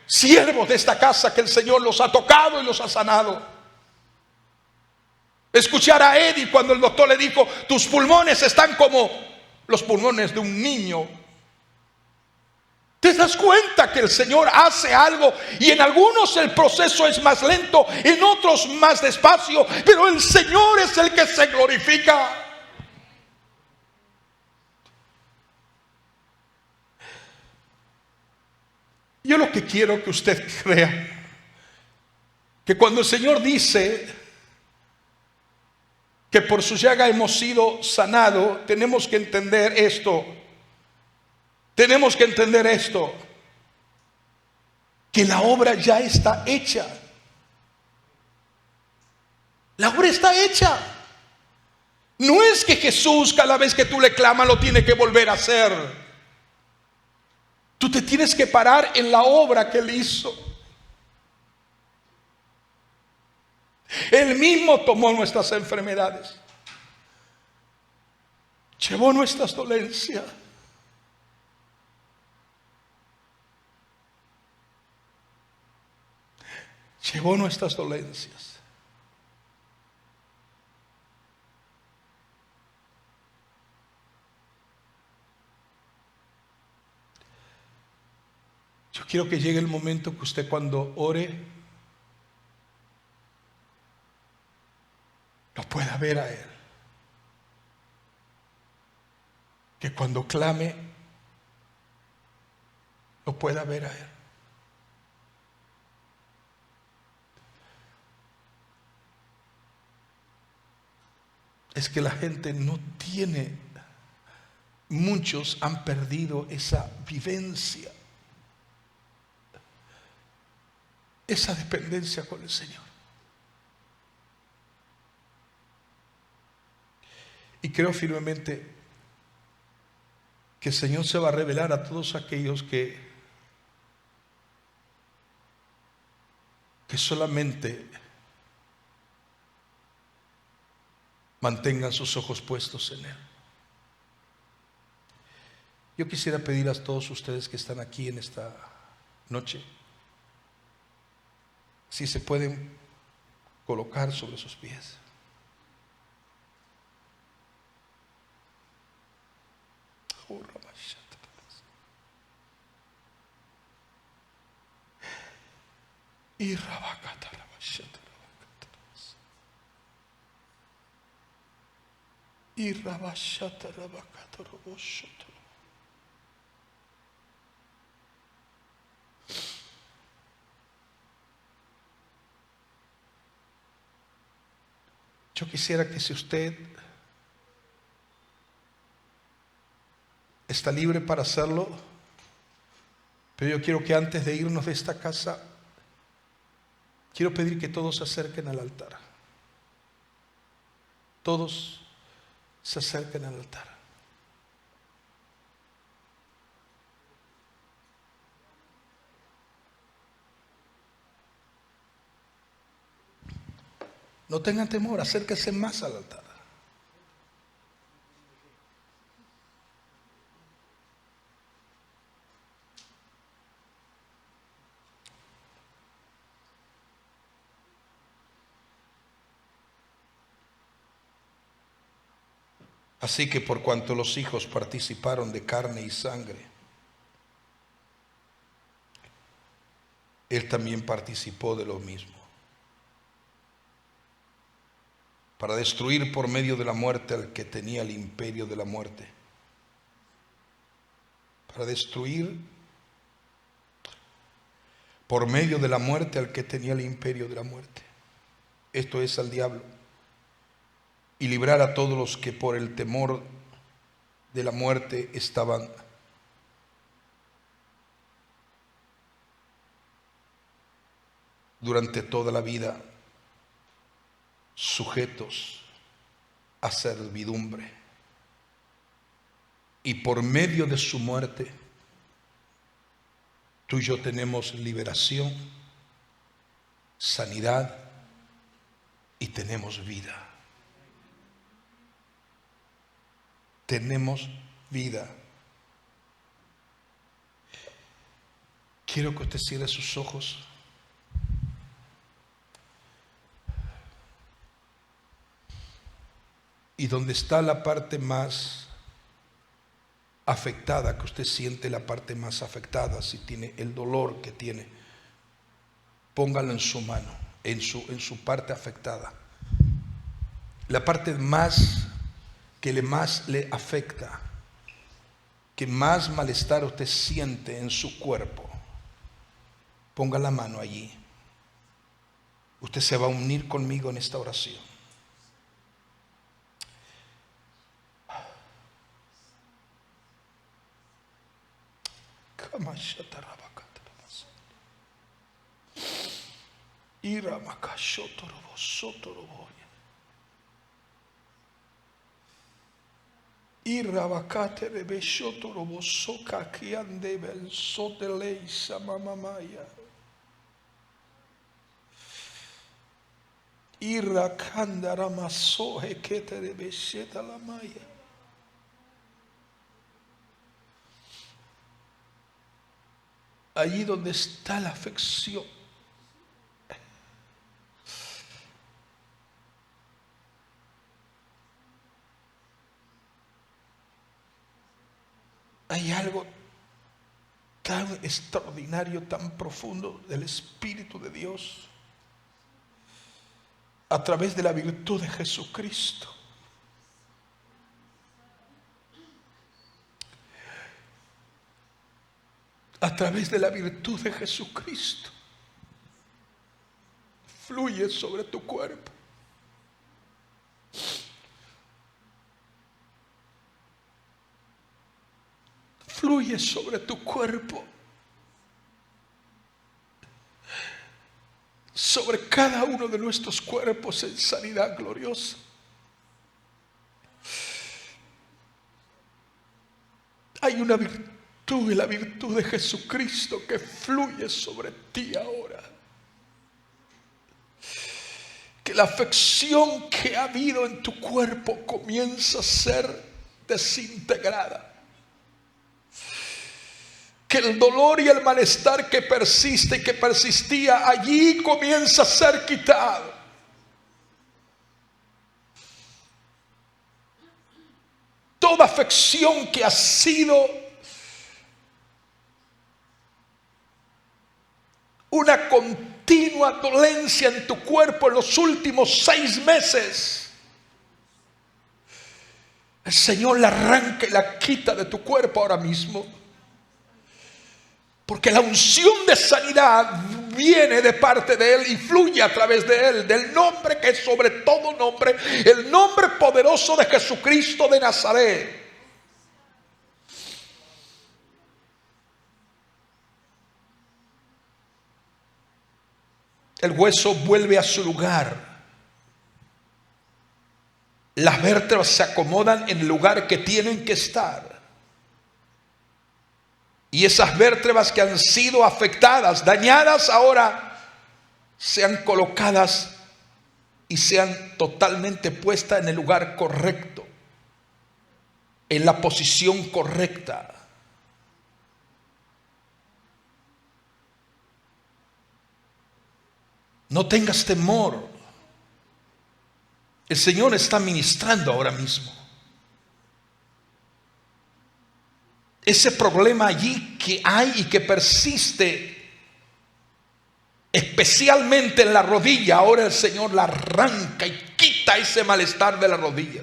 siervos de esta casa, que el Señor los ha tocado y los ha sanado. Escuchar a Eddie cuando el doctor le dijo: tus pulmones están como los pulmones de un niño. ¿Te das cuenta que el Señor hace algo? Y en algunos el proceso es más lento, en otros más despacio, pero el Señor es el que se glorifica. Yo lo que quiero que usted crea, que cuando el Señor dice que por su llaga hemos sido sanados, tenemos que entender esto. Tenemos que entender esto, que la obra ya está hecha. La obra está hecha. No es que Jesús, cada vez que tú le clamas, lo tiene que volver a hacer. Tú te tienes que parar en la obra que Él hizo. Él mismo tomó nuestras enfermedades, llevó nuestras dolencias. Llevó nuestras dolencias. Yo quiero que llegue el momento que usted, cuando ore, lo pueda ver a Él. Que cuando clame, lo pueda ver a Él. Es que la gente no tiene, muchos han perdido esa vivencia, esa dependencia con el Señor. Y creo firmemente que el Señor se va a revelar a todos aquellos que solamente mantengan sus ojos puestos en Él. Yo quisiera pedir a todos ustedes que están aquí en esta noche, si se pueden colocar sobre sus pies. Y yo quisiera que, si usted está libre para hacerlo, pero yo quiero que antes de irnos de esta casa, quiero pedir que todos se acerquen al altar. Todos se acerquen al altar. No tengan temor, acérquense más al altar. Así que, por cuanto los hijos participaron de carne y sangre, Él también participó de lo mismo, para destruir por medio de la muerte al que tenía el imperio de la muerte. Para destruir por medio de la muerte al que tenía el imperio de la muerte. Esto es, al diablo. Y librar a todos los que por el temor de la muerte estaban durante toda la vida sujetos a servidumbre. Y por medio de su muerte, tú y yo tenemos liberación, sanidad y tenemos vida. Tenemos vida. Quiero que usted cierre sus ojos. Y donde está la parte más afectada, que usted siente la parte más afectada, si tiene el dolor que tiene, póngalo en su mano, en su parte afectada. La parte más que más le afecta, que más malestar usted siente en su cuerpo, ponga la mano allí. Usted se va a unir conmigo en esta oración. Irabakate rebeshotorobo soka kiandebel sotelei samamamaya. Irakandaramasohe kete rebesheta lamaya. Allí donde está la afección, hay algo tan extraordinario, tan profundo del Espíritu de Dios a través de la virtud de Jesucristo. A través de la virtud de Jesucristo fluye sobre tu cuerpo. Fluye sobre tu cuerpo, sobre cada uno de nuestros cuerpos en sanidad gloriosa. Hay una virtud, la virtud de Jesucristo, que fluye sobre ti ahora. Que la afección que ha habido en tu cuerpo comienza a ser desintegrada. Que el dolor y el malestar que persiste y que persistía allí comienza a ser quitado. Toda afección que ha sido una continua dolencia en tu cuerpo en los últimos 6 meses, el Señor la arranca y la quita de tu cuerpo ahora mismo. Porque la unción de sanidad viene de parte de Él y fluye a través de Él, del nombre que es sobre todo nombre, el nombre poderoso de Jesucristo de Nazaret. El hueso vuelve a su lugar. Las vértebras se acomodan en el lugar que tienen que estar. Y esas vértebras que han sido afectadas, dañadas, ahora sean colocadas y sean totalmente puestas en el lugar correcto, en la posición correcta. No tengas temor. El Señor está ministrando ahora mismo. Ese problema allí que hay y que persiste, especialmente en la rodilla. Ahora el Señor la arranca y quita ese malestar de la rodilla.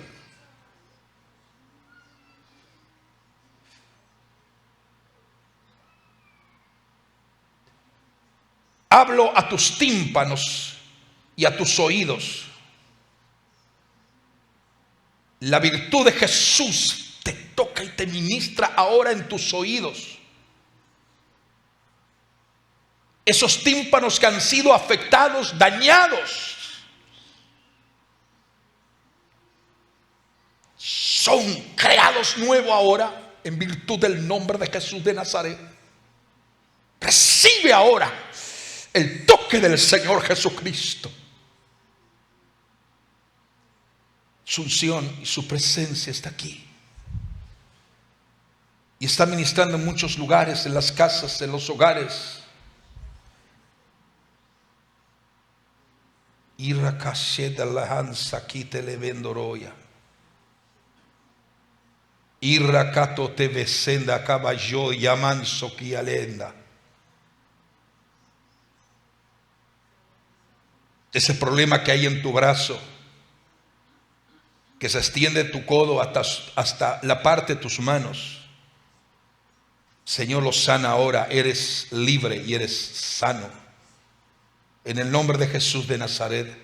Hablo a tus tímpanos y a tus oídos. La virtud de Jesús te toca y te ministra ahora en tus oídos. Esos tímpanos que han sido afectados, dañados, son creados nuevos ahora en virtud del nombre de Jesús de Nazaret. Recibe ahora el toque del Señor Jesucristo. Su unción y su presencia está aquí. Y está ministrando en muchos lugares, en las casas, en los hogares. Irra cacheta la hansa quite le vendoroya. Irra cato te vesenda caballo yamanso quialenda. Ese problema que hay en tu brazo, que se extiende tu codo hasta la parte de tus manos, Señor lo sana ahora. Eres libre y eres sano. En el nombre de Jesús de Nazaret.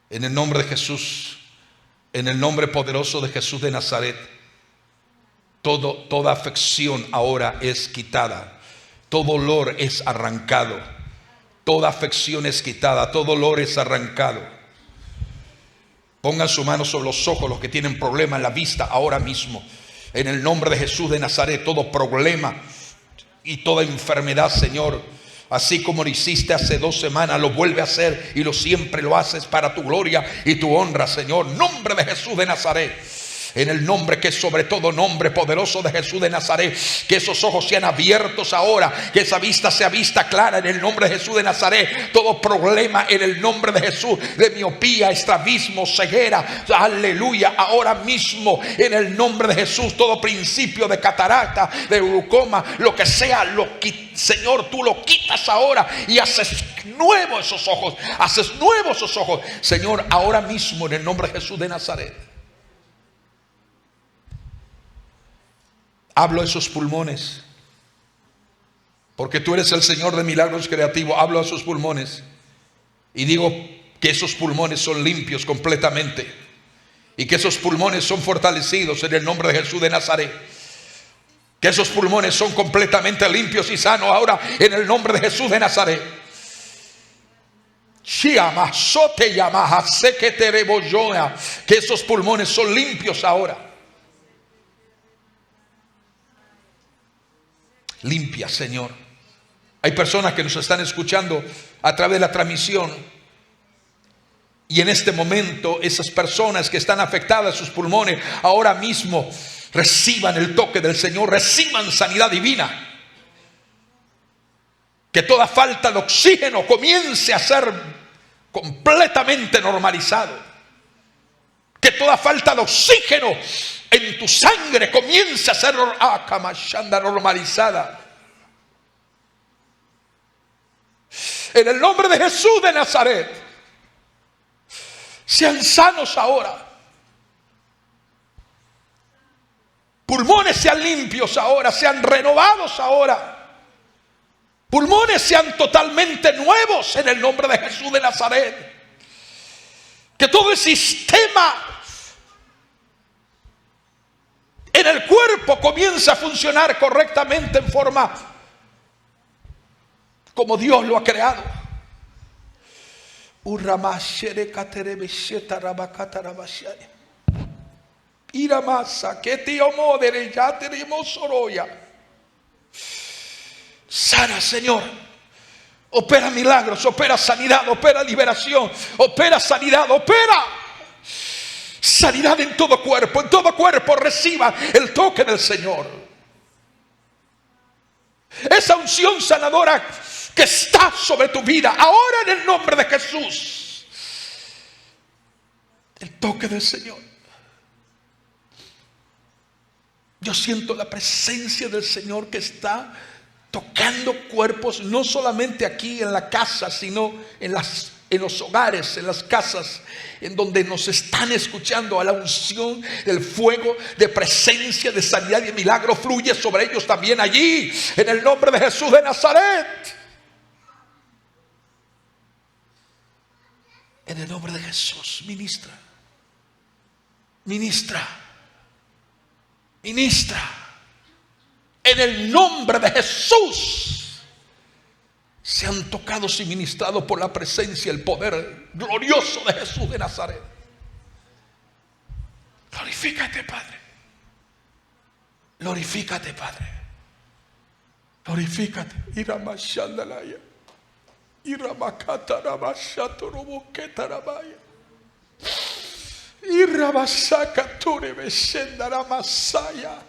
En el nombre de Jesús. En el nombre poderoso de Jesús de Nazaret. Toda afección ahora es quitada. Todo dolor es arrancado. Toda afección es quitada. Todo dolor es arrancado. Pongan su mano sobre los ojos los que tienen problemas en la vista ahora mismo. En el nombre de Jesús de Nazaret, todo problema y toda enfermedad, Señor, así como lo hiciste hace 2 semanas, lo vuelve a hacer y siempre lo haces para tu gloria y tu honra, Señor. Nombre de Jesús de Nazaret. En el nombre que es sobre todo nombre, poderoso de Jesús de Nazaret, que esos ojos sean abiertos ahora, que esa vista sea vista clara en el nombre de Jesús de Nazaret. Todo problema en el nombre de Jesús, de miopía, estrabismo, ceguera, aleluya, ahora mismo en el nombre de Jesús, todo principio de catarata, de glaucoma, lo que sea, Señor, tú lo quitas ahora y haces nuevos esos ojos, haces nuevos esos ojos, Señor, ahora mismo en el nombre de Jesús de Nazaret. Hablo a esos pulmones, porque tú eres el Señor de milagros creativos. Hablo a esos pulmones y digo que esos pulmones son limpios completamente y que esos pulmones son fortalecidos en el nombre de Jesús de Nazaret. Que esos pulmones son completamente limpios y sanos ahora en el nombre de Jesús de Nazaret. Que esos pulmones son limpios ahora. Limpia, Señor. Hay personas que nos están escuchando a través de la transmisión y en este momento esas personas que están afectadas, sus pulmones, ahora mismo reciban el toque del Señor, reciban sanidad divina. Que toda falta de oxígeno comience a ser completamente normalizado. Que toda falta de oxígeno en tu sangre comience a ser normalizada. En el nombre de Jesús de Nazaret, sean sanos ahora. Pulmones sean limpios ahora, sean renovados ahora. Pulmones sean totalmente nuevos en el nombre de Jesús de Nazaret. Que todo el sistema en el cuerpo comienza a funcionar correctamente en forma como Dios lo ha creado. Sana, Señor. Opera milagros, opera sanidad, opera liberación, opera sanidad, opera sanidad en todo cuerpo reciba el toque del Señor. Esa unción sanadora que está sobre tu vida ahora en el nombre de Jesús. El toque del Señor. Yo siento la presencia del Señor que está tocando cuerpos, no solamente aquí en la casa, sino en los hogares, en las casas, en donde nos están escuchando. A la unción del fuego de presencia, de sanidad y de milagro fluye sobre ellos también allí, en el nombre de Jesús de Nazaret. En el nombre de Jesús, ministra, ministra, ministra. En el nombre de Jesús, sean tocados y ministrados por la presencia y el poder glorioso de Jesús de Nazaret. Glorifícate, Padre. Glorifícate, Padre. Glorifícate. Iramashandalaya. Iramakataramashatoroboketarabaya. Irabasakatorebeshendaramasaya.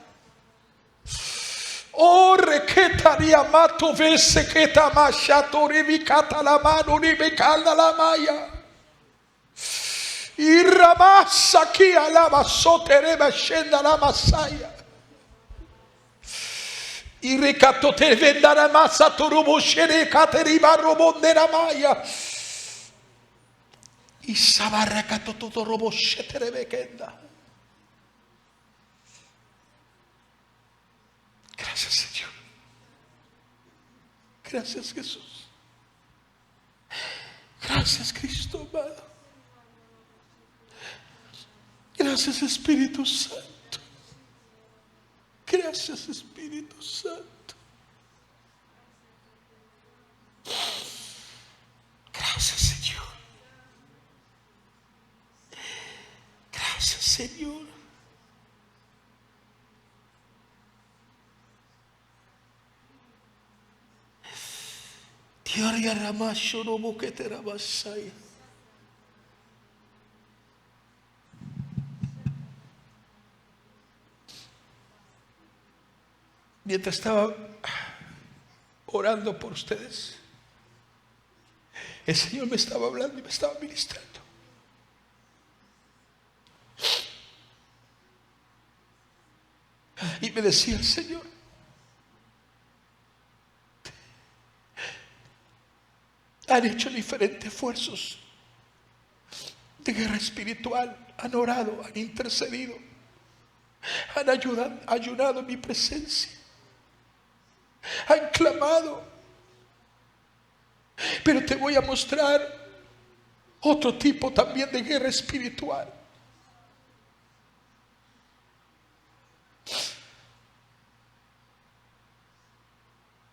Oh, requetaria mato vese que tamashato ribicata la mano ribicanda la maya. Y ramasa aquí alaba sotereba shenda la masaya. Y recato te vendara masa turubo shere cateriba robondera maya. Y sabarra cato todo robo sheterebekenda. Gracias, Señor. Gracias, Jesús. Gracias, Cristo amado. Gracias, Espíritu Santo. Gracias, Espíritu Santo. Gracias, Señor. Gracias, Señor. Mientras estaba orando por ustedes, el Señor me estaba hablando y me estaba ministrando. Y me decía el Señor: han hecho diferentes esfuerzos de guerra espiritual, han orado, han intercedido, han ayunado en mi presencia, han clamado, pero te voy a mostrar otro tipo también de guerra espiritual.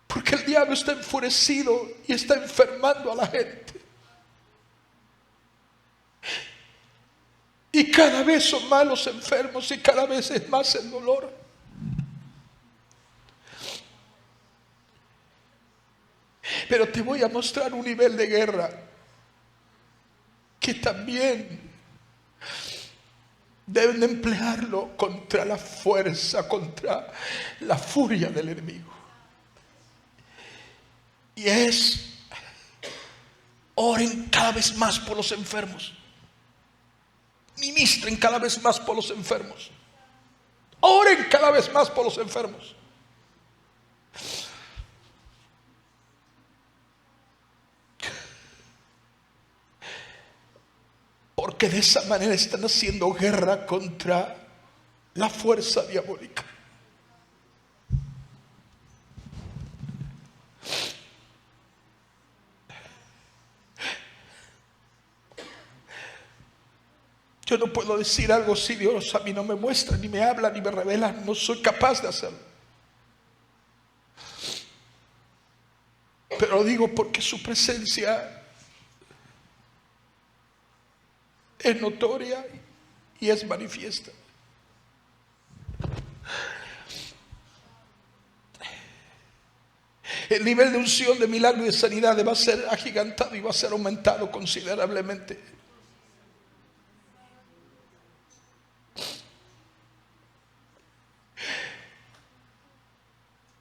Porque el diablo está enfurecido y está enfermando a la gente. Y cada vez son más los enfermos y cada vez es más el dolor. Pero te voy a mostrar un nivel de guerra que también deben emplearlo contra la fuerza, contra la furia del enemigo. Y es: oren cada vez más por los enfermos. Ministren cada vez más por los enfermos. Oren cada vez más por los enfermos. Porque de esa manera están haciendo guerra contra la fuerza diabólica. Yo no puedo decir algo si Dios a mí no me muestra, ni me habla, ni me revela. No soy capaz de hacerlo. Pero digo porque su presencia es notoria y es manifiesta. El nivel de unción, de milagro y de sanidad va a ser agigantado y va a ser aumentado considerablemente.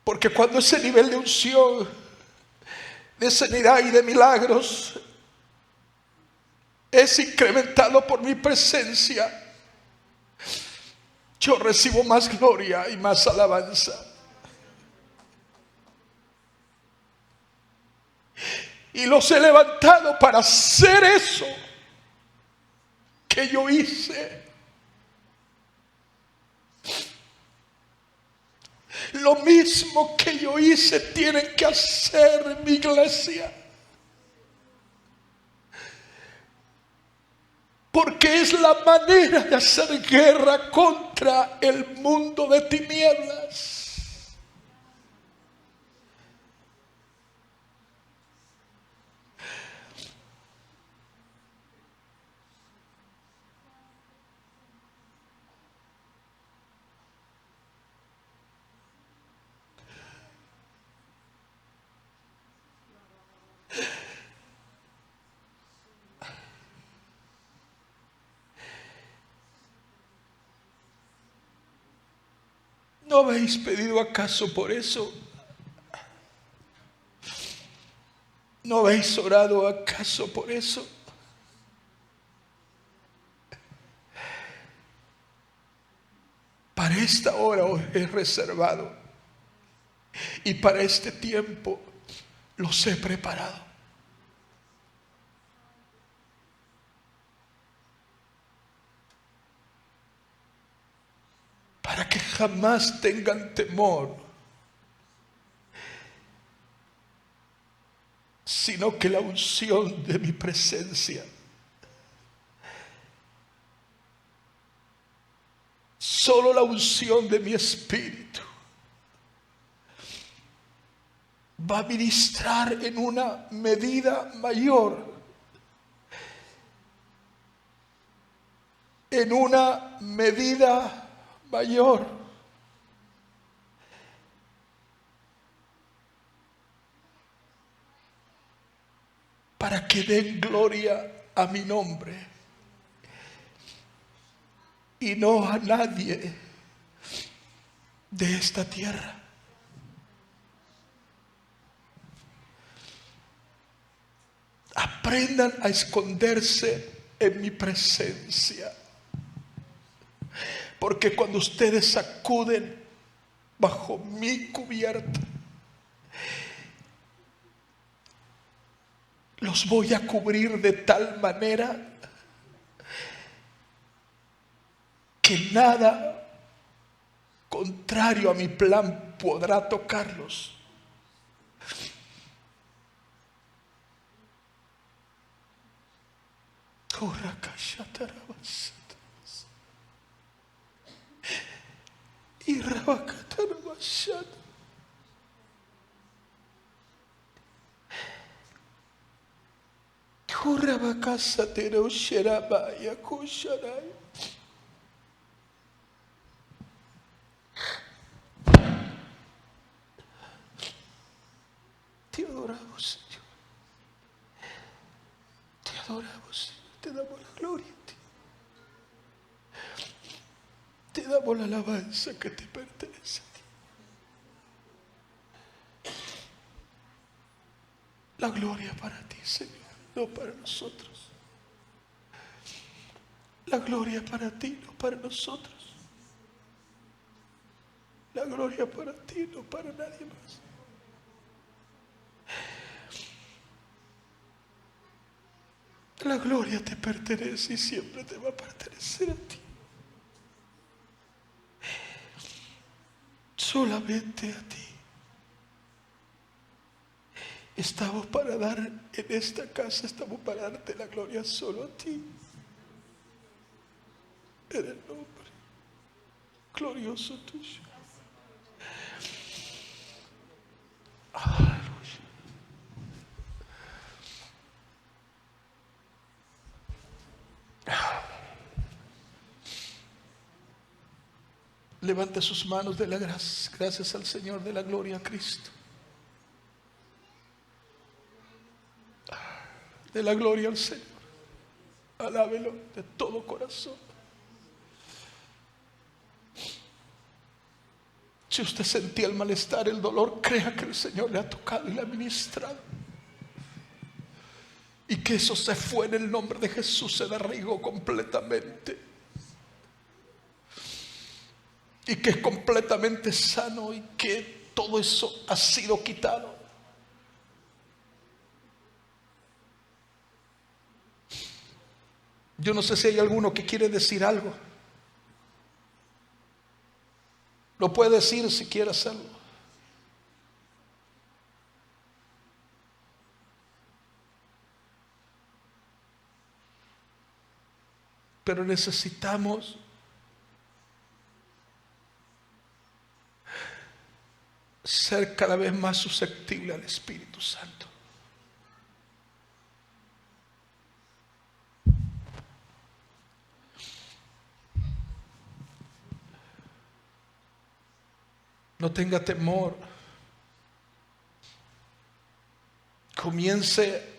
Porque cuando ese nivel de unción, de sanidad y de milagros es incrementado por mi presencia, yo recibo más gloria y más alabanza. Y los he levantado para hacer eso que yo hice. Lo mismo que yo hice tienen que hacer mi iglesia. Porque es la manera de hacer guerra contra el mundo de tinieblas. ¿No habéis pedido acaso por eso? ¿No habéis orado acaso por eso? Para esta hora os he reservado y para este tiempo los he preparado. Para que jamás tengan temor, sino que la unción de mi presencia, solo la unción de mi espíritu, va a ministrar en una medida mayor, en una medida mayor, para que den gloria a mi nombre y no a nadie de esta tierra. Aprendan a esconderse en mi presencia. Porque cuando ustedes acuden bajo mi cubierta, los voy a cubrir de tal manera que nada contrario a mi plan podrá tocarlos. Y Rabakatarabashad. Kurabakasatero Sherabaya Kusharai. Te adoramos, Señor. Te adoramos, Señor. Te damos la gloria a ti. Te damos la alabanza que te pertenece a ti. La gloria para ti, Señor, no para nosotros. La gloria para ti, no para nosotros. La gloria para ti, no para nadie más. La gloria te pertenece y siempre te va a pertenecer a ti. Solamente a ti. Estamos para dar en esta casa, estamos para darte la gloria solo a ti. En el nombre glorioso tuyo. Aleluya. Levante sus manos de la gracia. Gracias al Señor, de la gloria a Cristo. De la gloria al Señor. Alábelo de todo corazón. Si usted sentía el malestar, el dolor, crea que el Señor le ha tocado y le ha ministrado. Y que eso se fue en el nombre de Jesús, se derribó completamente. Y que es completamente sano y que todo eso ha sido quitado. Yo no sé si hay alguno que quiere decir algo. Lo puede decir si quiere hacerlo. Pero necesitamos ser cada vez más susceptibles al Espíritu Santo. No tenga temor. Comience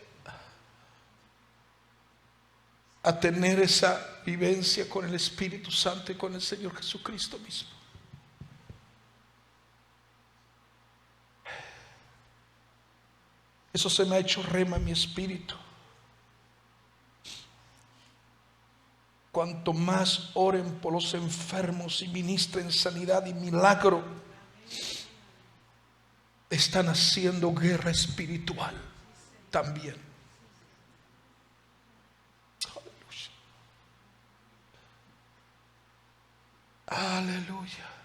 a tener esa vivencia con el Espíritu Santo y con el Señor Jesucristo mismo. Eso se me ha hecho rema en mi espíritu. Cuanto más oren por los enfermos y ministren sanidad y milagro, están haciendo guerra espiritual también. Aleluya. Aleluya.